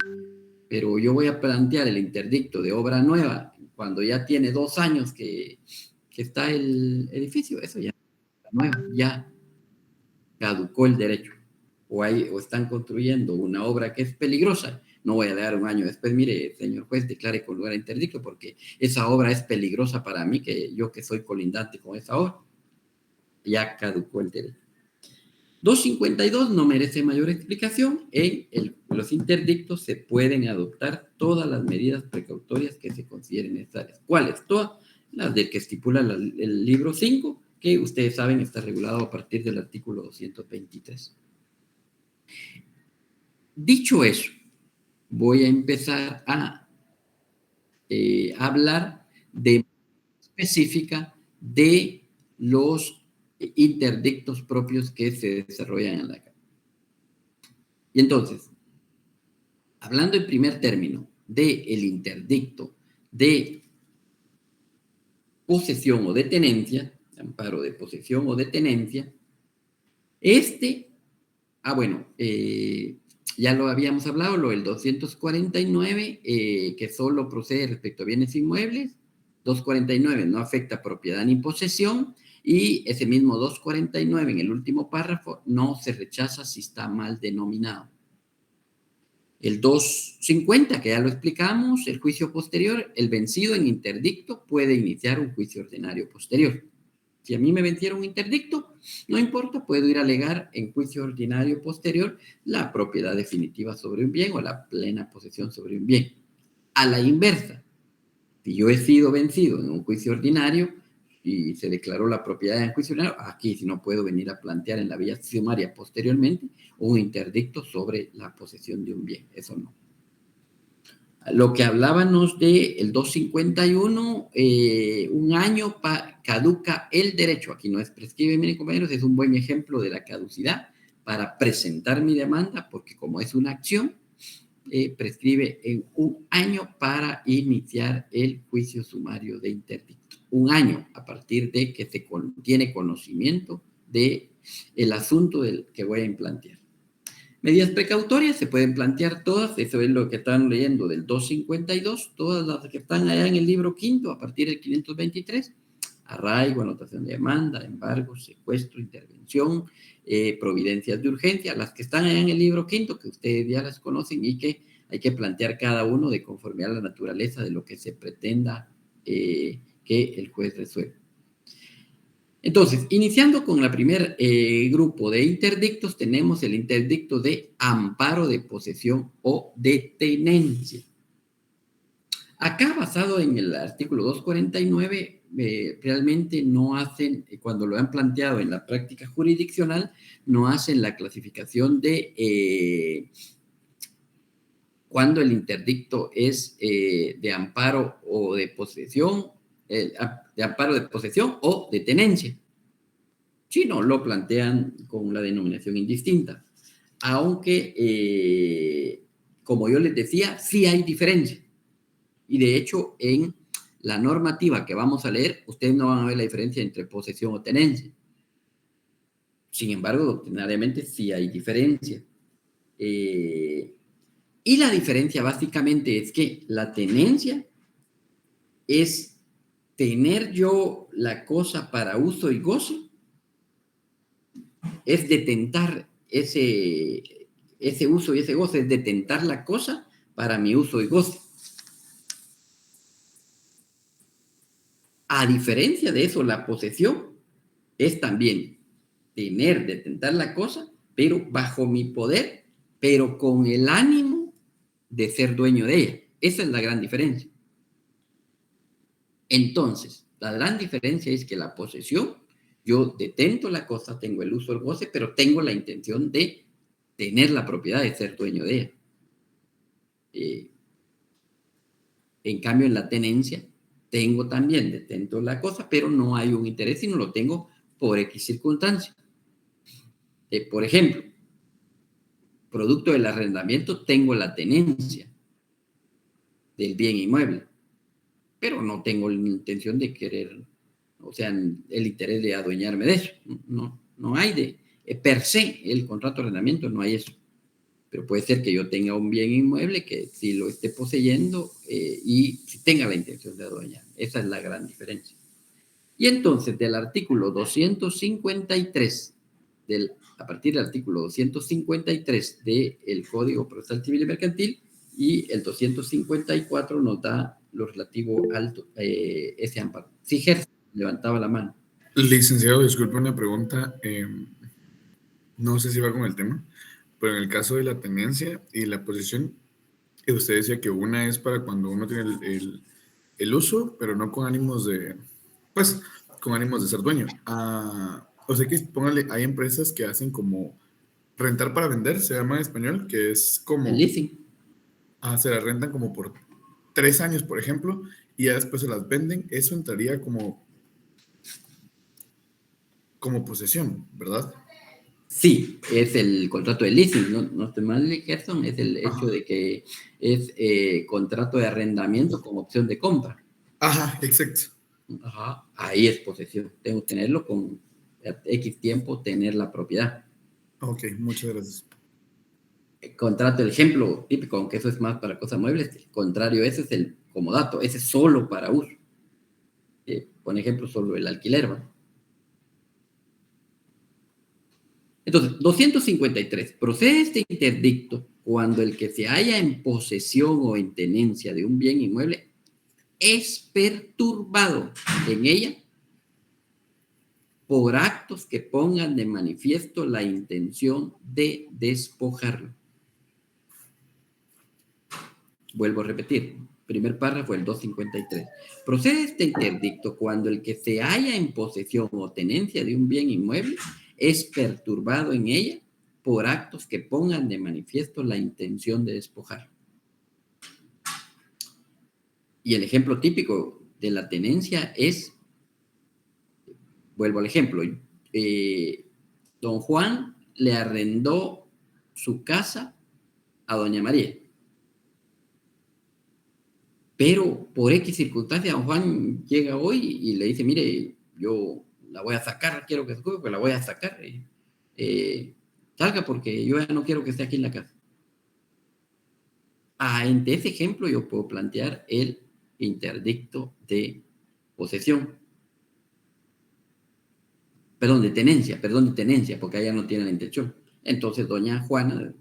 pero yo voy a plantear el interdicto de obra nueva cuando ya tiene 2 años que está el edificio, eso ya está nuevo, ya caducó el derecho. O están construyendo una obra que es peligrosa. No voy a dar un año después, mire, señor juez, declare con lugar a interdicto porque esa obra es peligrosa para mí, que yo que soy colindante con esa obra. Ya caducó el derecho. 252 no merece mayor explicación. En los interdictos se pueden adoptar todas las medidas precautorias que se consideren necesarias. ¿Cuáles? Todas las de que estipula el libro 5, que ustedes saben está regulado a partir del artículo 223. Dicho eso, voy a empezar a hablar de específica de los interdictos propios que se desarrollan en la Cámara. Y entonces, hablando en primer término del interdicto de posesión o de tenencia, amparo de posesión o de tenencia, ya lo habíamos hablado, lo del 249, que solo procede respecto a bienes inmuebles. 249 no afecta propiedad ni posesión, y ese mismo 249 en el último párrafo no se rechaza si está mal denominado. El 250, que ya lo explicamos, el juicio posterior, el vencido en interdicto puede iniciar un juicio ordinario posterior. Si a mí me vencieron un interdicto, no importa, puedo ir a alegar en juicio ordinario posterior la propiedad definitiva sobre un bien o la plena posesión sobre un bien. A la inversa, si yo he sido vencido en un juicio ordinario y se declaró la propiedad en juicio ordinario, aquí si no puedo venir a plantear en la vía sumaria posteriormente un interdicto sobre la posesión de un bien. Eso no. Lo que hablábamos del 251, un año caduca el derecho. Aquí no es prescribe, miren compañeros, es un buen ejemplo de la caducidad para presentar mi demanda, porque como es una acción, prescribe en un año para iniciar el juicio sumario de interdicto. Un año a partir de que se tiene conocimiento de el asunto que voy a plantear. Medidas precautorias se pueden plantear todas, eso es lo que están leyendo del 252, todas las que están allá en el libro quinto, a partir del 523, arraigo, anotación de demanda, embargo, secuestro, intervención, providencias de urgencia, las que están allá en el libro quinto, que ustedes ya las conocen y que hay que plantear cada uno de conformidad a la naturaleza de lo que se pretenda que el juez resuelva. Entonces, iniciando con el primer grupo de interdictos, tenemos el interdicto de amparo de posesión o de tenencia. Acá, basado en el artículo 249, realmente no hacen, cuando lo han planteado en la práctica jurisdiccional, no hacen la clasificación de cuando el interdicto es de amparo o de posesión, de amparo de posesión o de tenencia. Si no, lo plantean con una denominación indistinta. Aunque, como yo les decía, sí hay diferencia. Y de hecho, en la normativa que vamos a leer, ustedes no van a ver la diferencia entre posesión o tenencia. Sin embargo, doctrinariamente sí hay diferencia. Y la diferencia básicamente es que la tenencia es tener yo la cosa para uso y goce, es detentar ese uso y ese goce, es detentar la cosa para mi uso y goce. A diferencia de eso, la posesión es también detentar la cosa, pero bajo mi poder, pero con el ánimo de ser dueño de ella. Esa es la gran diferencia. Entonces, la gran diferencia es que la posesión, yo detento la cosa, tengo el uso, el goce, pero tengo la intención de tener la propiedad, de ser dueño de ella. En cambio, en la tenencia, tengo también, detento la cosa, pero no hay un interés, sino lo tengo por X circunstancia. Por ejemplo, producto del arrendamiento, tengo la tenencia del bien inmueble, pero no tengo la intención de querer, o sea, el interés de adueñarme de eso. No hay per se, el contrato de arrendamiento no hay eso. Pero puede ser que yo tenga un bien inmueble que sí lo esté poseyendo y si tenga la intención de adueñarme. Esa es la gran diferencia. Y entonces, del artículo 253, a partir del artículo 253 del Código Procesal Civil y Mercantil, y el 254 nos da lo relativo al ese amparo. Sí, Gerson levantaba la mano. Licenciado, disculpe una pregunta. No sé si va con el tema, pero en el caso de la tenencia y la posesión, usted decía que una es para cuando uno tiene el uso, pero no con ánimos de, pues, con ánimos de ser dueño. O sea que, póngale, hay empresas que hacen como rentar para vender, se llama en español, que es como... El leasing. Se la rentan como por 3 años, por ejemplo, y ya después se las venden. Eso entraría como posesión, ¿verdad? Sí, es el contrato de leasing, no estoy mal, Gerson, es el hecho de que es contrato de arrendamiento con opción de compra. Ajá, exacto. Ajá, ahí es posesión. Tengo que tenerlo con X tiempo, tener la propiedad. Ok, muchas gracias. El contrato, el ejemplo típico, aunque eso es más para cosas muebles, el contrario, ese es el comodato, ese es solo para uso. Por ejemplo, solo el alquiler, ¿va? Entonces, 253. Procede este interdicto cuando el que se halla en posesión o en tenencia de un bien inmueble es perturbado en ella por actos que pongan de manifiesto la intención de despojarlo. Vuelvo a repetir, primer párrafo, el 253. Procede este interdicto cuando el que se halla en posesión o tenencia de un bien inmueble es perturbado en ella por actos que pongan de manifiesto la intención de despojar. Y el ejemplo típico de la tenencia es, vuelvo al ejemplo, don Juan le arrendó su casa a doña María. Pero por X circunstancia, don Juan llega hoy y le dice, mire, yo la voy a sacar, quiero que se ocupe, pues la voy a sacar. salga porque yo ya no quiero que esté aquí en la casa. En ese ejemplo yo puedo plantear el interdicto de posesión. Perdón, de tenencia, porque ella no tiene la intención. Entonces, don Juan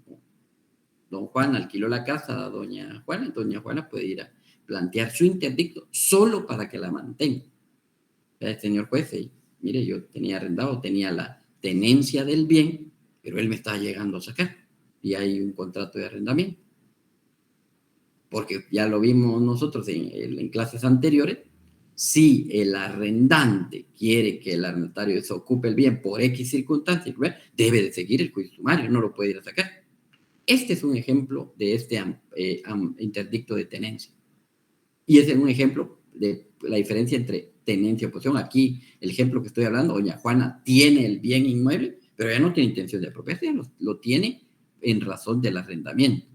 alquiló la casa a doña Juana puede ir a plantear su interdicto solo para que la mantenga. El señor juez, mire, yo tenía arrendado, tenía la tenencia del bien, pero él me estaba llegando a sacar. Y hay un contrato de arrendamiento. Porque ya lo vimos nosotros en clases anteriores, si el arrendante quiere que el arrendatario desocupe el bien por X circunstancias, debe de seguir el juicio sumario, no lo puede ir a sacar. Este es un ejemplo de este interdicto de tenencia. Y ese es un ejemplo de la diferencia entre tenencia y posesión. Aquí, el ejemplo que estoy hablando, doña Juana tiene el bien inmueble, pero ella no tiene intención de apropiarse, lo tiene en razón del arrendamiento.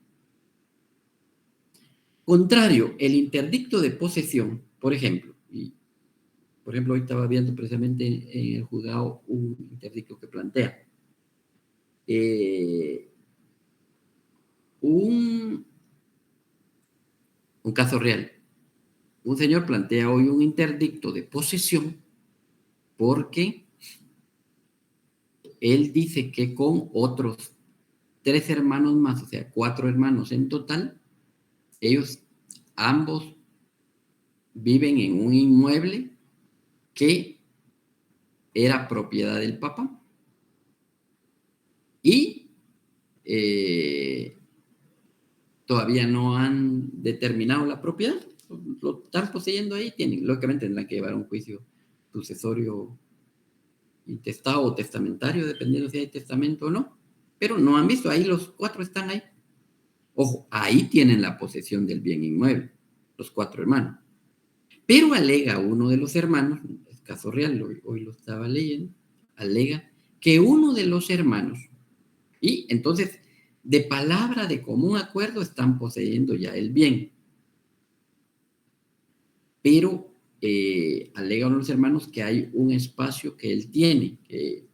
Contrario, el interdicto de posesión, por ejemplo, hoy estaba viendo precisamente en el juzgado un interdicto que plantea un caso real. Un señor plantea hoy un interdicto de posesión porque él dice que con otros 3 hermanos más, o sea, 4 hermanos en total, ellos ambos viven en un inmueble que era propiedad del papá y todavía no han determinado la propiedad, lo están poseyendo ahí, lógicamente tendrán que llevar un juicio sucesorio intestado o testamentario, dependiendo si hay testamento o no, pero no han visto, ahí los 4 están ahí. Ojo, ahí tienen la posesión del bien inmueble, los 4 hermanos. Pero alega uno de los hermanos, es caso real, hoy lo estaba leyendo, alega que uno de los hermanos, y entonces de palabra de común acuerdo están poseyendo ya el bien. Pero alega uno de los hermanos que hay un espacio que él tiene, que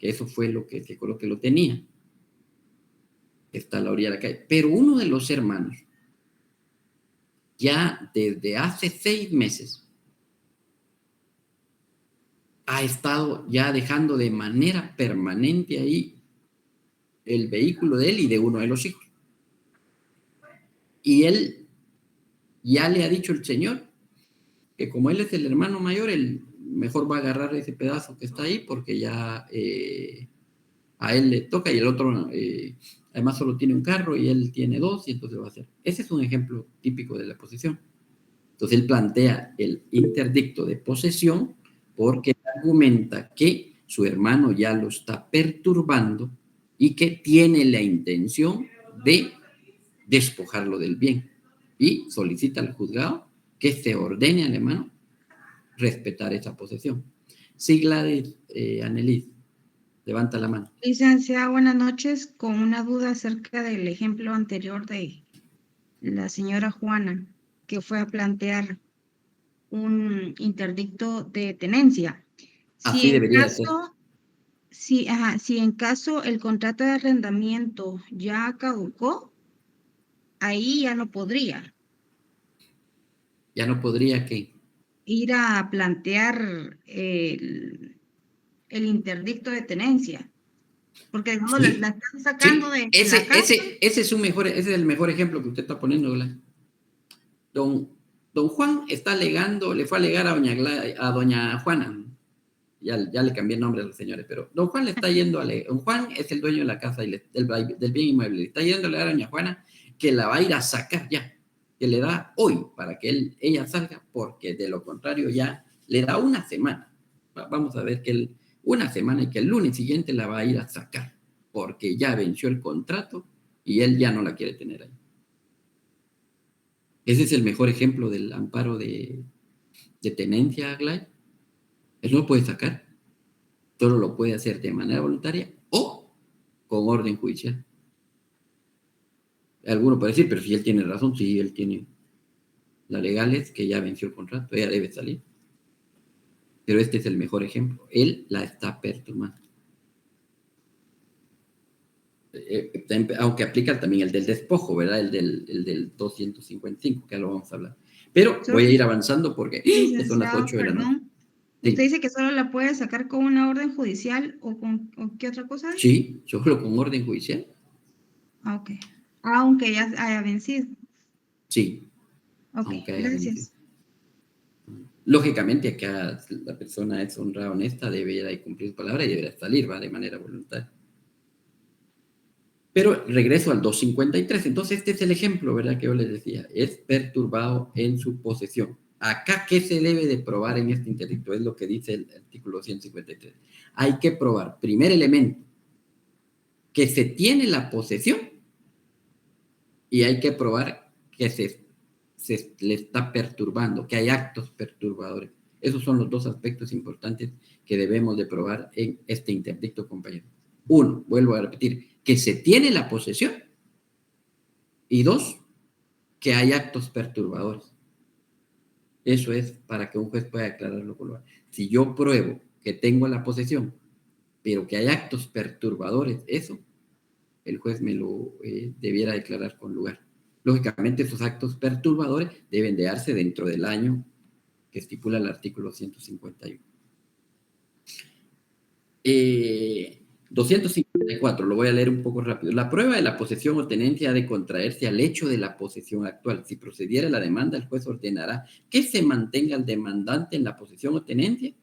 eso fue lo que se acuerdo que lo tenía. Está a la orilla de la calle. Pero uno de los hermanos, ya desde hace 6 meses, ha estado ya dejando de manera permanente ahí el vehículo de él y de uno de los hijos. Y él ya le ha dicho el señor que como él es el hermano mayor, él mejor va a agarrar ese pedazo que está ahí porque ya a él le toca y el otro además solo tiene un carro y él tiene 2 y entonces va a hacer. Ese es un ejemplo típico de la posesión. Entonces él plantea el interdicto de posesión porque argumenta que su hermano ya lo está perturbando y que tiene la intención de despojarlo del bien. Y solicita al juzgado que se ordene al hermano respetar esa posesión. Sí, Gladys, Annelies, levanta la mano. Licenciada, buenas noches. Con una duda acerca del ejemplo anterior de la señora Juana, que fue a plantear un interdicto de tenencia. Así debería ser. Si en caso el contrato de arrendamiento ya caducó, ahí ya no podría Ya no podría que ir a plantear el interdicto de tenencia, porque no sí, la están sacando de la casa. ese es el mejor ejemplo que usted está poniendo, Gladys. Don Juan está alegando, le fue a alegar a doña Juana. Ya le cambié el nombre a los señores, pero don Juan le está yendo a alegar. Don Juan es el dueño de la casa y del bien inmueble. Le está yendo a alegar a doña Juana que la va a ir a sacar ya, que le da hoy para que ella salga, porque de lo contrario ya le da una semana. Vamos a ver que una semana y que el lunes siguiente la va a ir a sacar, porque ya venció el contrato y él ya no la quiere tener ahí. Ese es el mejor ejemplo del amparo de tenencia, Glay. Él no lo puede sacar, solo lo puede hacer de manera voluntaria o con orden judicial. Alguno puede decir, pero si él tiene razón, si él tiene la legal es que ya venció el contrato, ella debe salir. Pero este es el mejor ejemplo. Él la está perturbando. aunque aplica también el del despojo, ¿verdad? El del 255, que ya lo vamos a hablar. Pero voy a ir avanzando porque ya son las 8 de la noche. Perdón. Sí. Usted dice que solo la puede sacar con una orden judicial o qué otra cosa. Sí, solo con orden judicial. Ah, ok. Aunque ya haya vencido. Sí. Ok, Aunque haya gracias. vencido. Lógicamente, acá la persona es honrada, honesta, deberá cumplir su palabra y deberá salir, ¿va? De manera voluntaria. Pero regreso al 253. Entonces, este es el ejemplo, ¿verdad? Que yo les decía. Es perturbado en su posesión. Acá, ¿qué se debe de probar en este interdicto? Es lo que dice el artículo 253. Hay que probar, primer elemento, que se tiene la posesión y hay que probar que se le está perturbando, que hay actos perturbadores. Esos son los dos aspectos importantes que debemos de probar en este interdicto, compañero. Uno, vuelvo a repetir, que se tiene la posesión. Y dos, que hay actos perturbadores. Eso es para que un juez pueda declararlo culpable. Si yo pruebo que tengo la posesión, pero que hay actos perturbadores, eso, el juez me lo debiera declarar con lugar. Lógicamente, esos actos perturbadores deben de darse dentro del año que estipula el artículo 151. 254, lo voy a leer un poco rápido. La prueba de la posesión o tenencia ha de contraerse al hecho de la posesión actual. Si procediera la demanda, el juez ordenará que se mantenga el demandante en la posesión o tenencia.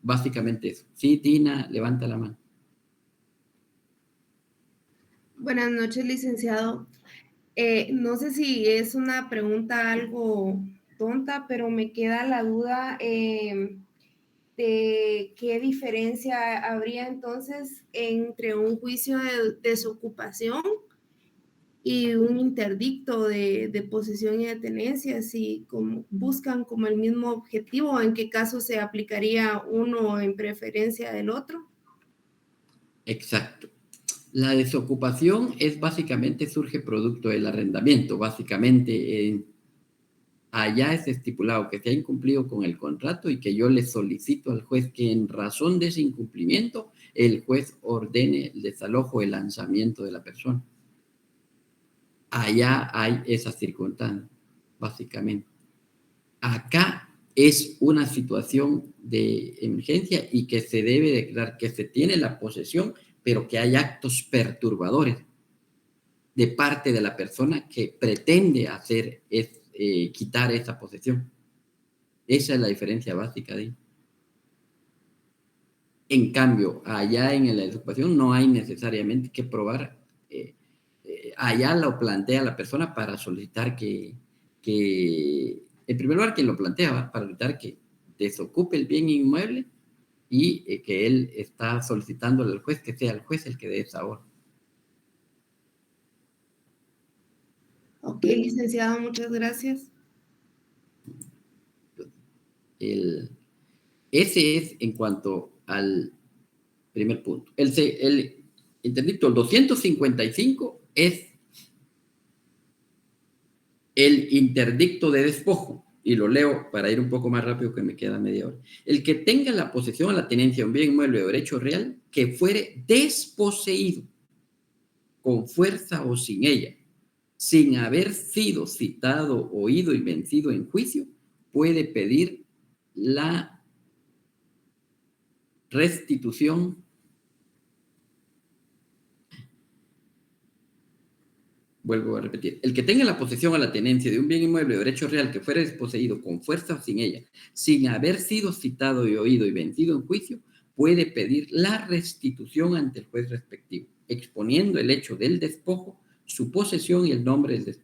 Básicamente eso. Sí, Tina, levanta la mano. Buenas noches, licenciado. No sé si es una pregunta algo tonta, pero me queda la duda de qué diferencia habría entonces entre un juicio de desocupación y un interdicto de posesión y de tenencia, si buscan como el mismo objetivo, ¿en qué caso se aplicaría uno en preferencia del otro? Exacto. La desocupación es básicamente, surge producto del arrendamiento. Básicamente, allá es estipulado que se ha incumplido con el contrato y que yo le solicito al juez que en razón de ese incumplimiento, el juez ordene el desalojo, el lanzamiento de la persona. Allá hay esa circunstancia, básicamente. Acá es una situación de emergencia y que se debe declarar que se tiene la posesión, pero que hay actos perturbadores de parte de la persona que pretende hacer quitar esa posesión. Esa es la diferencia básica de ahí. En cambio, allá en la desocupación no hay necesariamente que probar. Allá lo plantea la persona para solicitar que en primer lugar, quien lo plantea, para solicitar que desocupe el bien inmueble y que él está solicitándole al juez que sea el juez el que dé esa orden. Ok, licenciado, muchas gracias. Ese es en cuanto al primer punto. El interdicto, el 255, es el interdicto de despojo. Y lo leo para ir un poco más rápido, que me queda media hora. El que tenga la posesión o la tenencia de un bien inmueble o derecho real que fuere desposeído con fuerza o sin ella, sin haber sido citado, oído y vencido en juicio, puede pedir la restitución. Vuelvo a repetir. El que tenga la posesión o la tenencia de un bien inmueble o derecho real que fuera desposeído con fuerza o sin ella, sin haber sido citado y oído y vencido en juicio, puede pedir la restitución ante el juez respectivo, exponiendo el hecho del despojo, su posesión y el nombre del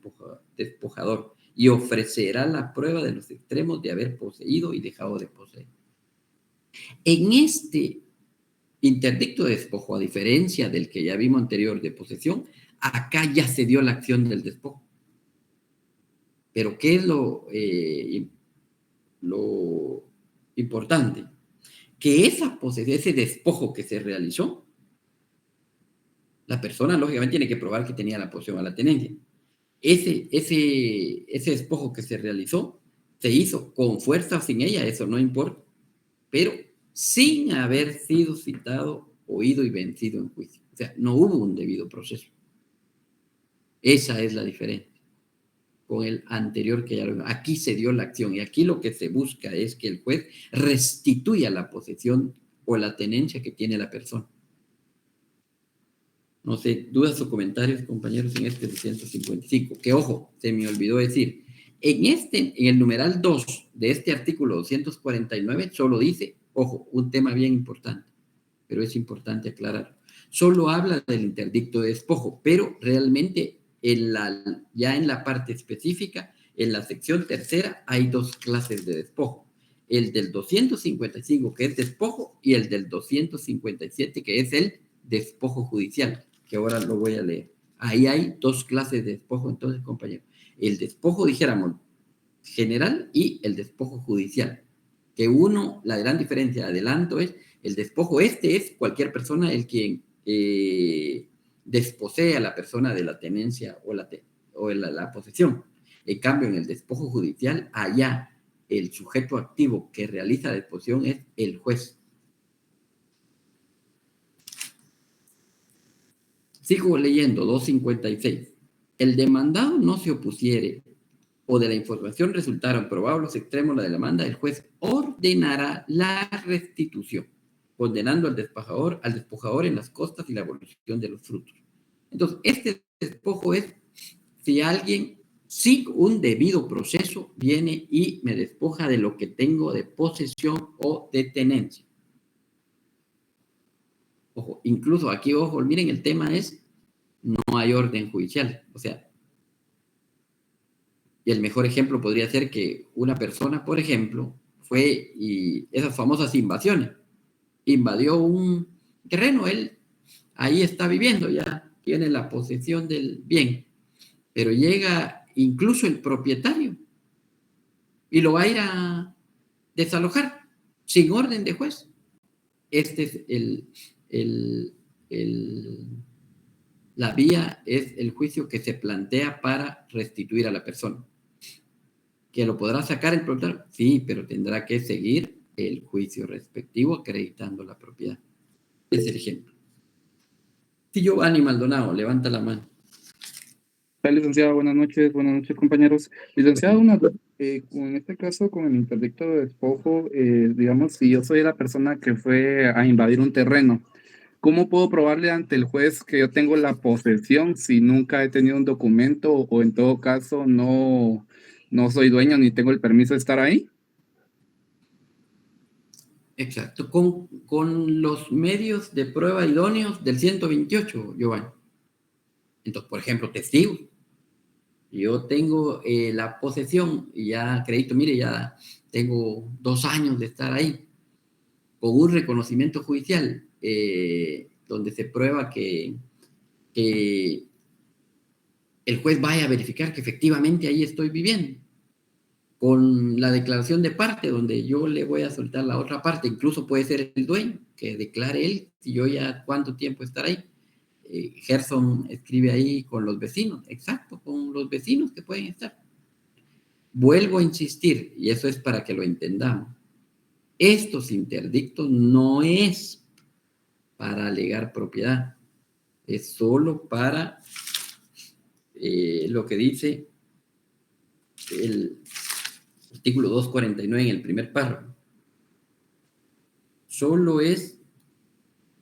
despojador, y ofrecerá la prueba de los extremos de haber poseído y dejado de poseer. En este interdicto de despojo, a diferencia del que ya vimos anterior de posesión, acá ya se dio la acción del despojo. Pero ¿qué es lo importante? Que esa posesión, ese despojo que se realizó, la persona lógicamente tiene que probar que tenía la posesión a la tenencia. Ese despojo que se realizó se hizo con fuerza o sin ella, eso no importa, pero sin haber sido citado, oído y vencido en juicio. O sea, no hubo un debido proceso. Esa es la diferencia con el anterior que ya lo vimos. Aquí se dio la acción y aquí lo que se busca es que el juez restituya la posesión o la tenencia que tiene la persona. No sé, dudas o comentarios, compañeros, en este 255. Que ojo, se me olvidó decir, en el numeral 2 de este artículo 249, solo dice, ojo, un tema bien importante, pero es importante aclarar. Solo habla del interdicto de despojo, pero realmente ya en la parte específica, en la sección tercera, hay dos clases de despojo. El del 255, que es despojo, y el del 257, que es el despojo judicial, que ahora lo voy a leer. Ahí hay dos clases de despojo, entonces, compañeros. El despojo, dijéramos, general y el despojo judicial. Que uno, la gran diferencia, adelanto, es el despojo. Este es cualquier persona el quien desposee a la persona de la tenencia o la posesión. En cambio, en el despojo judicial, allá el sujeto activo que realiza la disposición es el juez. Sigo leyendo, 256. El demandado no se opusiere o de la información resultaron probables los extremos de la demanda, el juez ordenará la restitución, condenando al despojador en las costas y la evolución de los frutos. Entonces, este despojo es si alguien, sin un debido proceso, viene y me despoja de lo que tengo de posesión o de tenencia. Ojo, incluso aquí, ojo, miren, el tema es, no hay orden judicial. O sea, y el mejor ejemplo podría ser que una persona, por ejemplo, fue y esas famosas invasiones, invadió un terreno, él ahí está viviendo, ya tiene la posesión del bien, pero llega incluso el propietario y lo va a ir a desalojar sin orden de juez. Este es la vía, es el juicio que se plantea para restituir a la persona. ¿Que lo podrá sacar el propietario? Sí, pero tendrá que seguir el juicio respectivo acreditando la propiedad. Es el ejemplo. Si Giovanni Maldonado, levanta la mano. Licenciado, buenas noches, compañeros. Licenciado, en este caso, con el interdicto de despojo, digamos, si yo soy la persona que fue a invadir un terreno, ¿cómo puedo probarle ante el juez que yo tengo la posesión si nunca he tenido un documento o en todo caso no soy dueño ni tengo el permiso de estar ahí? Exacto, con los medios de prueba idóneos del 128, Giovanni. Entonces, por ejemplo, testigos. Yo tengo la posesión y ya acredito, mire, ya tengo 2 años de estar ahí, con un reconocimiento judicial, donde se prueba que el juez vaya a verificar que efectivamente ahí estoy viviendo. Con la declaración de parte, donde yo le voy a soltar la otra parte, incluso puede ser el dueño, que declare él, si yo ya cuánto tiempo estar ahí. Gerson escribe ahí con los vecinos, exacto, con los vecinos que pueden estar. Vuelvo a insistir, y eso es para que lo entendamos. Estos interdictos no es para alegar propiedad, es solo para lo que dice el artículo 249 en el primer párrafo. Solo es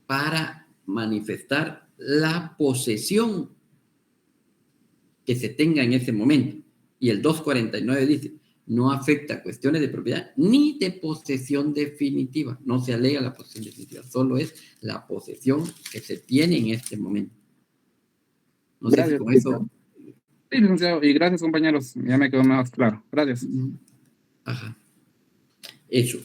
para manifestar la posesión que se tenga en ese momento. Y el 249 dice, no afecta a cuestiones de propiedad ni de posesión definitiva. No se alega la posesión definitiva, solo es la posesión que se tiene en este momento. No sé si con eso... Sí, licenciado, y gracias, compañeros. Ya me quedó más claro. Gracias. Ajá. Eso.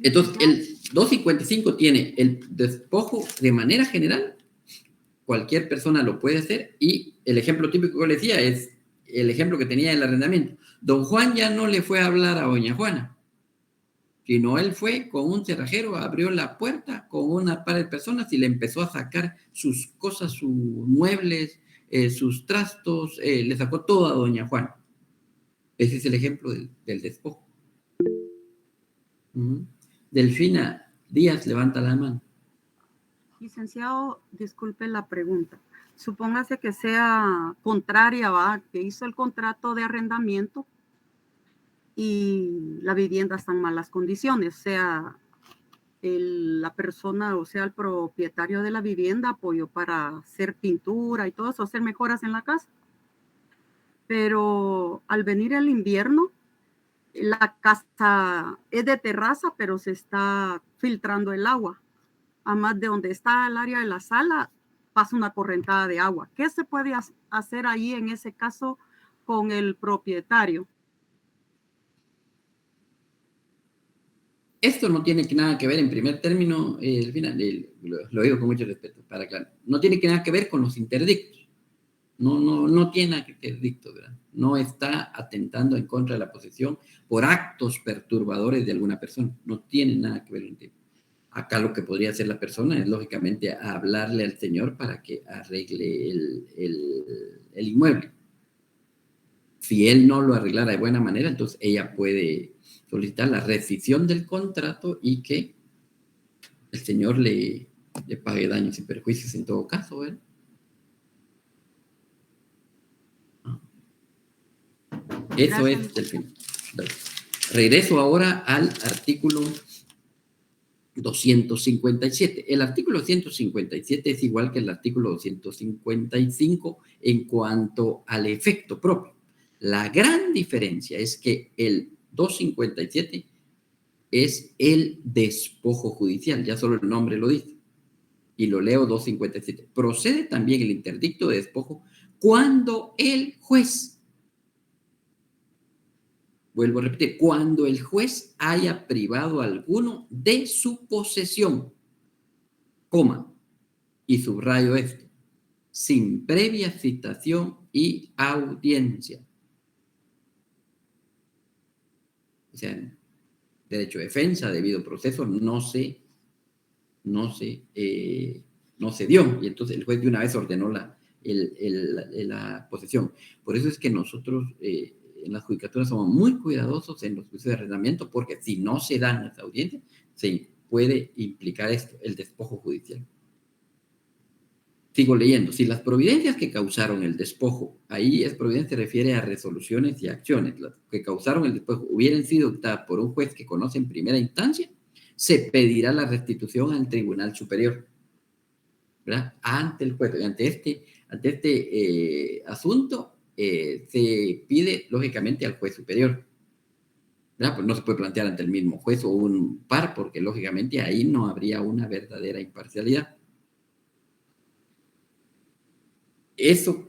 Entonces, el 255 tiene el despojo de manera general. Cualquier persona lo puede hacer. Y el ejemplo típico que le decía es el ejemplo que tenía del arrendamiento. Don Juan ya no le fue a hablar a doña Juana, sino él fue con un cerrajero, abrió la puerta con una par de personas y le empezó a sacar sus cosas, sus muebles, sus trastos, le sacó todo a doña Juana. Ese es el ejemplo del despojo. Delfina Díaz levanta la mano. Licenciado, disculpe la pregunta. Supóngase que sea contraria, ¿va? Que hizo el contrato de arrendamiento y la vivienda está en malas condiciones, sea la persona, o sea, el propietario de la vivienda apoyó para hacer pintura y todo eso, hacer mejoras en la casa. Pero al venir el invierno, la casa es de terraza, pero se está filtrando el agua. Además de donde está el área de la sala, pasa una correntada de agua. ¿Qué se puede hacer ahí en ese caso con el propietario? Esto no tiene nada que ver, en primer término, lo digo con mucho respeto, para aclarar, no tiene nada que ver con los interdictos. No tiene nada que ver interdicto, ¿verdad? No está atentando en contra de la posesión por actos perturbadores de alguna persona. No tiene nada que ver con interdicto. Acá lo que podría hacer la persona es, lógicamente, hablarle al señor para que arregle el inmueble. Si él no lo arreglara de buena manera, entonces ella puede solicitar la rescisión del contrato y que el señor le pague daños y perjuicios en todo caso, ¿verdad? Eso es el fin. Regreso ahora al artículo 257. El artículo 257 es igual que el artículo 255 en cuanto al efecto propio. La gran diferencia es que el 257 es el despojo judicial, ya solo el nombre lo dice. Y lo leo 257. Procede también el interdicto de despojo cuando el juez, vuelvo a repetir, cuando el juez haya privado a alguno de su posesión, coma, y subrayo esto, sin previa citación y audiencia. O sea, derecho de defensa, debido proceso, no se dio. Y entonces el juez de una vez ordenó la posesión. Por eso es que nosotros en las judicaturas somos muy cuidadosos en los juicios de arrendamiento, porque si no se dan las audiencias, se puede implicar esto, el despojo judicial. Sigo leyendo. Si las providencias que causaron el despojo, ahí es providencia, se refiere a resoluciones y acciones, las que causaron el despojo, hubieran sido dictadas por un juez que conoce en primera instancia, se pedirá la restitución al Tribunal Superior, ¿verdad? Ante el juez. Ante este asunto se pide, lógicamente, al juez superior, ¿verdad? Pues no se puede plantear ante el mismo juez o un par, porque, lógicamente, ahí no habría una verdadera imparcialidad. Eso,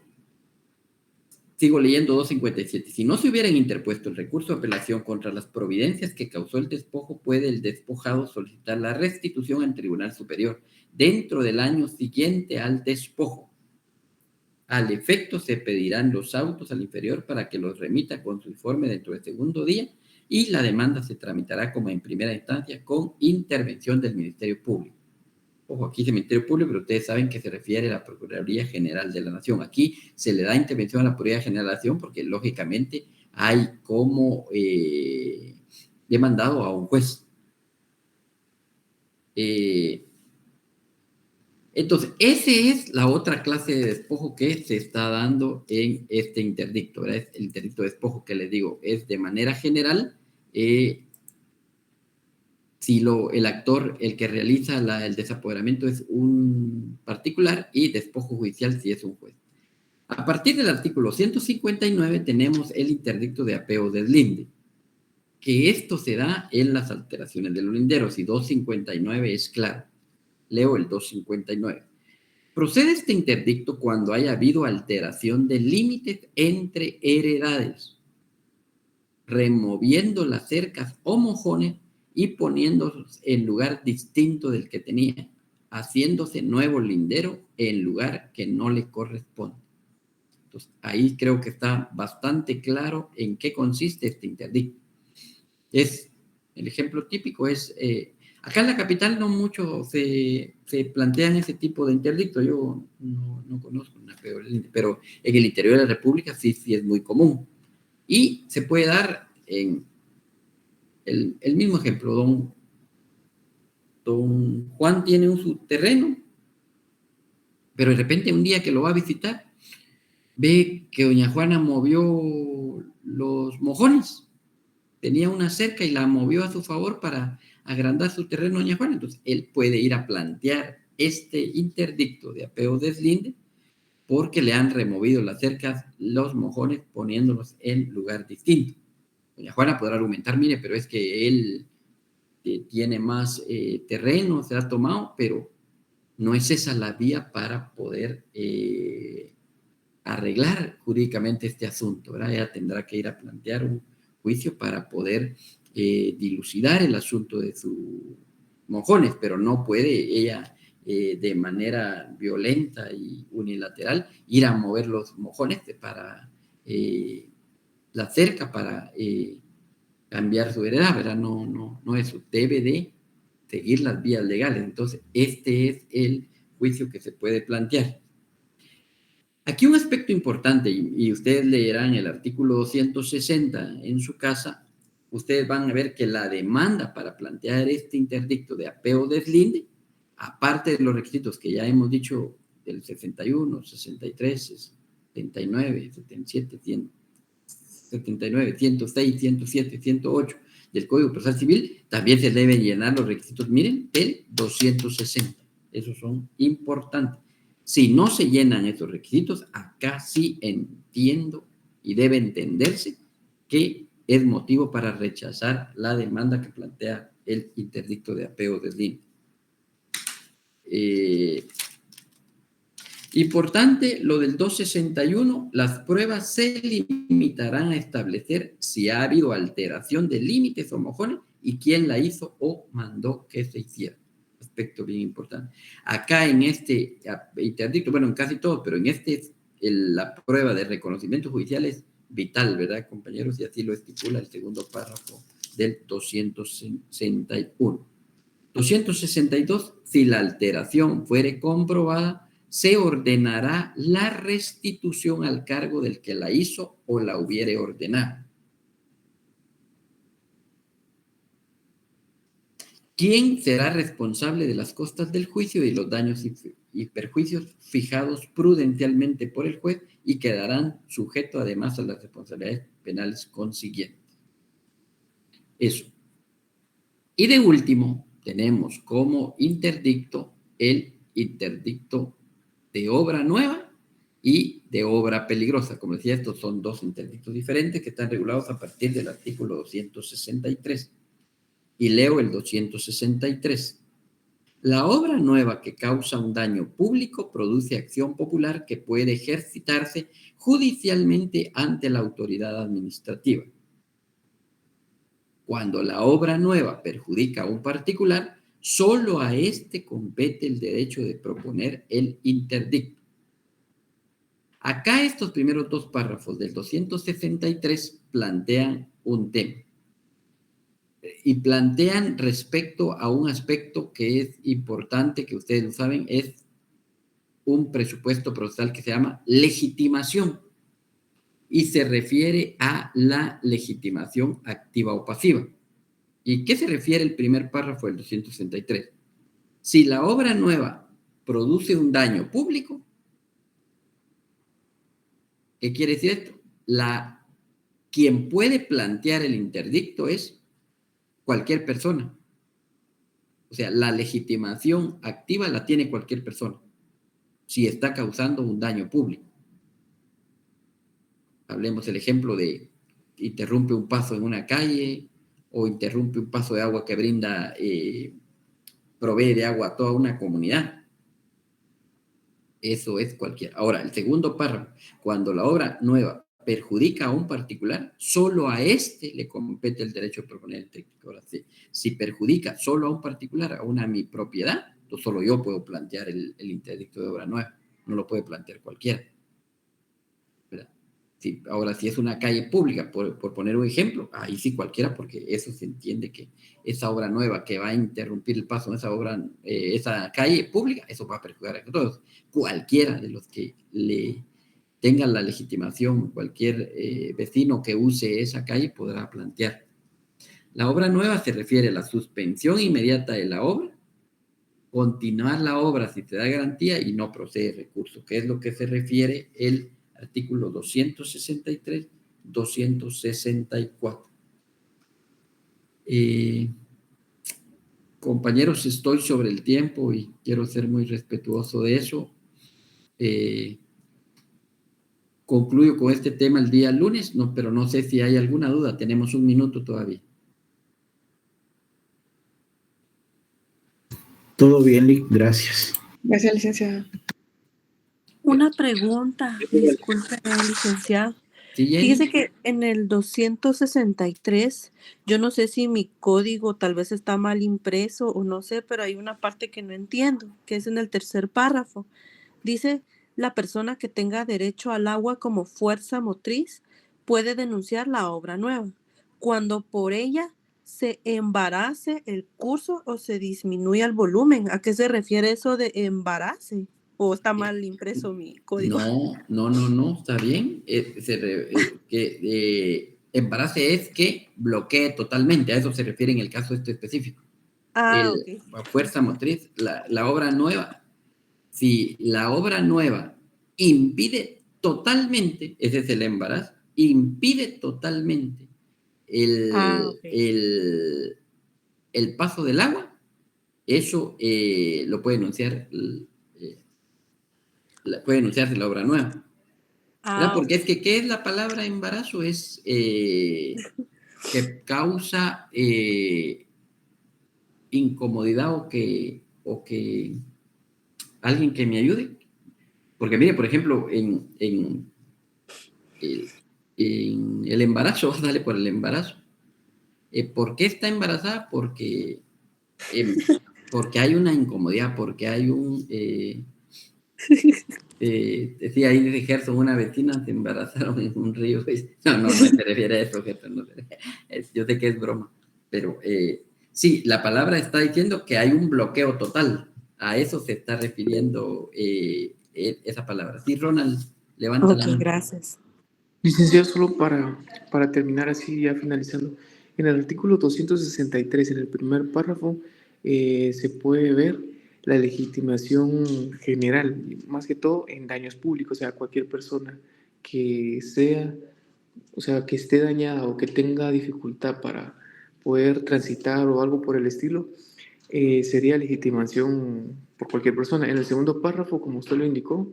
sigo leyendo 257. Si no se hubieran interpuesto el recurso de apelación contra las providencias que causó el despojo, puede el despojado solicitar la restitución al Tribunal Superior dentro del año siguiente al despojo. Al efecto, se pedirán los autos al inferior para que los remita con su informe dentro del segundo día y la demanda se tramitará como en primera instancia con intervención del Ministerio Público. Ojo, aquí dice Ministerio Público, pero ustedes saben que se refiere a la Procuraduría General de la Nación. Aquí se le da intervención a la Procuraduría General de la Nación porque, lógicamente, hay como demandado a un juez. Entonces, esa es la otra clase de despojo que se está dando en este interdicto, ¿verdad? El interdicto de despojo que les digo es de manera general. Si el actor, el que realiza el desapoderamiento es un particular y despojo judicial si es un juez. A partir del artículo 159 tenemos el interdicto de apeo deslinde, que esto se da en las alteraciones de los linderos y 259 es claro. Leo el 259. Procede este interdicto cuando haya habido alteración de límites entre heredades, removiendo las cercas o mojones y poniéndose en lugar distinto del que tenía, haciéndose nuevo lindero en lugar que no le corresponde. Entonces, ahí creo que está bastante claro en qué consiste este interdicto. El ejemplo típico es, acá en la capital no mucho se plantean ese tipo de interdicto, yo no conozco una peor, pero en el interior de la República sí es muy común. Y se puede dar en el mismo ejemplo, don Juan tiene su terreno Pero de repente un día que lo va a visitar, ve que doña Juana movió los mojones. Tenía una cerca y la movió a su favor para agrandar su terreno doña Juana. Entonces, él puede ir a plantear este interdicto de apeo deslinde porque le han removido las cercas, los mojones, poniéndolos en lugar distinto. Doña Juana podrá argumentar, mire, pero es que él tiene más terreno, se ha tomado, pero no es esa la vía para poder arreglar jurídicamente este asunto, ¿verdad? Ella tendrá que ir a plantear un juicio para poder dilucidar el asunto de sus mojones, pero no puede ella de manera violenta y unilateral ir a mover los mojones para la cerca para cambiar su heredad, ¿verdad? No eso, debe de seguir las vías legales. Entonces, este es el juicio que se puede plantear. Aquí un aspecto importante, y ustedes leerán el artículo 260 en su casa, ustedes van a ver que la demanda para plantear este interdicto de apeo deslinde, aparte de los requisitos que ya hemos dicho del 61, 63, 79, 77, 79, 106, 107, 108 del Código Procesal Civil, también se deben llenar los requisitos, miren, del 260. Esos son importantes. Si no se llenan estos requisitos, acá sí entiendo y debe entenderse que es motivo para rechazar la demanda que plantea el interdicto de apeo deslinde. Importante, lo del 261, las pruebas se limitarán a establecer si ha habido alteración de límites o mojones y quién la hizo o mandó que se hiciera. Aspecto bien importante. Acá en este interdicto, bueno, en casi todos, pero en este, la prueba de reconocimiento judicial es vital, ¿verdad, compañeros? Y así lo estipula el segundo párrafo del 261. 262, si la alteración fuere comprobada, se ordenará la restitución al cargo del que la hizo o la hubiere ordenado. ¿Quién será responsable de las costas del juicio y los daños y perjuicios fijados prudencialmente por el juez y quedarán sujetos además a las responsabilidades penales consiguientes? Eso. Y de último, tenemos como interdicto el interdicto de obra nueva y de obra peligrosa. Como decía, estos son dos interdictos diferentes que están regulados a partir del artículo 263. Y leo el 263. La obra nueva que causa un daño público produce acción popular que puede ejercitarse judicialmente ante la autoridad administrativa. Cuando la obra nueva perjudica a un particular, solo a éste compete el derecho de proponer el interdicto. Acá estos primeros dos párrafos del 263 plantean un tema. Y plantean respecto a un aspecto que es importante, que ustedes lo saben, es un presupuesto procesal que se llama legitimación y se refiere a la legitimación activa o pasiva. ¿Y qué se refiere el primer párrafo del 263? Si la obra nueva produce un daño público, ¿qué quiere decir esto? Quien puede plantear el interdicto es cualquier persona. O sea, la legitimación activa la tiene cualquier persona si está causando un daño público. Hablemos el ejemplo de interrumpe un paso en una calle o interrumpe un paso de agua que brinda, provee de agua a toda una comunidad. Eso es cualquiera. Ahora, el segundo párrafo, cuando la obra nueva perjudica a un particular, solo a este le compete el derecho de proponer el interdicto. Ahora, si perjudica solo a un particular, a mi propiedad, entonces solo yo puedo plantear el interdicto de obra nueva. No lo puede plantear cualquiera. ¿Verdad? Ahora, si es una calle pública, por poner un ejemplo, ahí sí cualquiera, porque eso se entiende que esa obra nueva que va a interrumpir el paso en esa calle pública, eso va a perjudicar a todos. Cualquiera de los que le tengan la legitimación, cualquier vecino que use esa calle podrá plantear. La obra nueva se refiere a la suspensión inmediata de la obra continuar la obra si te da garantía y no procede recurso, que es lo que se refiere el artículo 263, 264. Compañeros, estoy sobre el tiempo y quiero ser muy respetuoso de eso. Concluyo con este tema el día lunes, pero no sé si hay alguna duda. Tenemos un minuto todavía. Todo bien, Lic, gracias. Gracias, licenciado. Una pregunta, disculpe, licenciado. Sí, Fíjese que en el 263, yo no sé si mi código tal vez está mal impreso o no sé, pero hay una parte que no entiendo, que es en el tercer párrafo. Dice, la persona que tenga derecho al agua como fuerza motriz puede denunciar la obra nueva cuando por ella se embarace el curso o se disminuya el volumen. ¿A qué se refiere eso de embarace? ¿O está mal impreso mi código? No, está bien. Embarace es que bloquee totalmente, a eso se refiere en el caso este específico. Ok. La fuerza motriz, la obra nueva. Si la obra nueva impide totalmente, ese es el embarazo, impide totalmente el paso del agua, eso lo puede denunciar, puede denunciarse la obra nueva. Porque es que, ¿qué es la palabra embarazo? Es que causa incomodidad o que alguien que me ayude. Porque mire, por ejemplo, en el embarazo, dale por el embarazo. ¿Por qué está embarazada? Porque hay una incomodidad, porque hay un... decía ahí de Gerson, una vecina se embarazaron en un río. No se refiere a eso, Gerson. No, yo sé que es broma, pero sí, la palabra está diciendo que hay un bloqueo total. A eso se está refiriendo esa palabra. Sí, Ronald, levanta la mano. Gracias. Licenciado, solo para terminar así, ya finalizando, en el artículo 263, en el primer párrafo, se puede ver la legitimación general, más que todo en daños públicos, o sea, cualquier persona que sea, o sea, que esté dañada o que tenga dificultad para poder transitar o algo por el estilo, sería legitimación por cualquier persona. En el segundo párrafo, como usted lo indicó,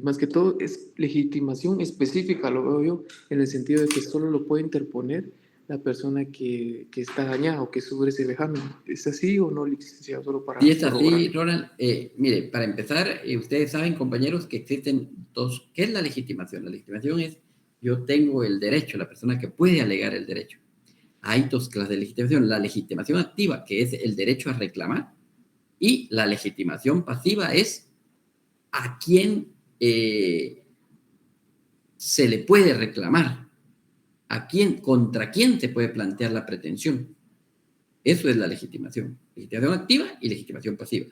más que todo es legitimación específica, lo veo yo, en el sentido de que solo lo puede interponer la persona que está dañada o que sufre ese vejamen. ¿Es así o no, licenciado? Solo para... Sí, es así, Ronald. Mire, para empezar, ustedes saben, compañeros, que existen dos. ¿Qué es la legitimación? La legitimación es, yo tengo el derecho, la persona que puede alegar el derecho. Hay dos clases de legitimación. La legitimación activa, que es el derecho a reclamar, y la legitimación pasiva es a quién se le puede reclamar, contra quién se puede plantear la pretensión. Eso es la legitimación. Legitimación activa y legitimación pasiva.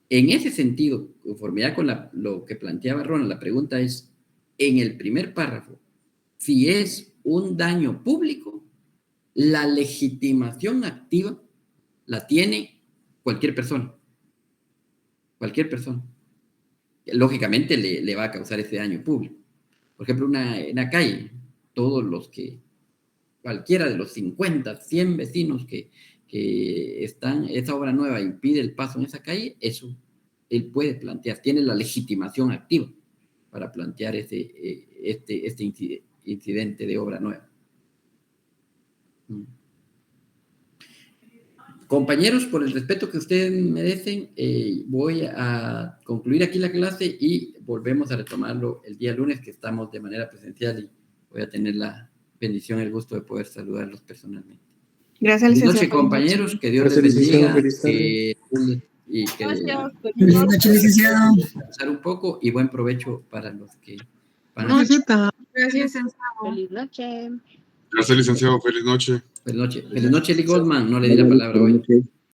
En ese sentido, conformidad con lo que planteaba Ronald, la pregunta es, en el primer párrafo, si es un daño público, la legitimación activa la tiene cualquier persona. Cualquier persona. Lógicamente le va a causar ese daño público. Por ejemplo, una calle, cualquiera de los 50, 100 vecinos que están, esa obra nueva impide el paso en esa calle, eso él puede plantear, tiene la legitimación activa para plantear este incidente de obra nueva. Compañeros, por el respeto que ustedes merecen, voy a concluir aquí la clase y volvemos a retomarlo el día lunes, que estamos de manera presencial y voy a tener la bendición y el gusto de poder saludarlos personalmente. Gracias, licenciado. Buenas noches, compañeros, que Dios les bendiga. Buenas noches, licenciado. Descansar un poco y buen provecho para los que van a... Gracias, licenciado. Feliz noche. Gracias, licenciado. Feliz noche. Feliz noche, Lee Goldman. No le di la palabra hoy.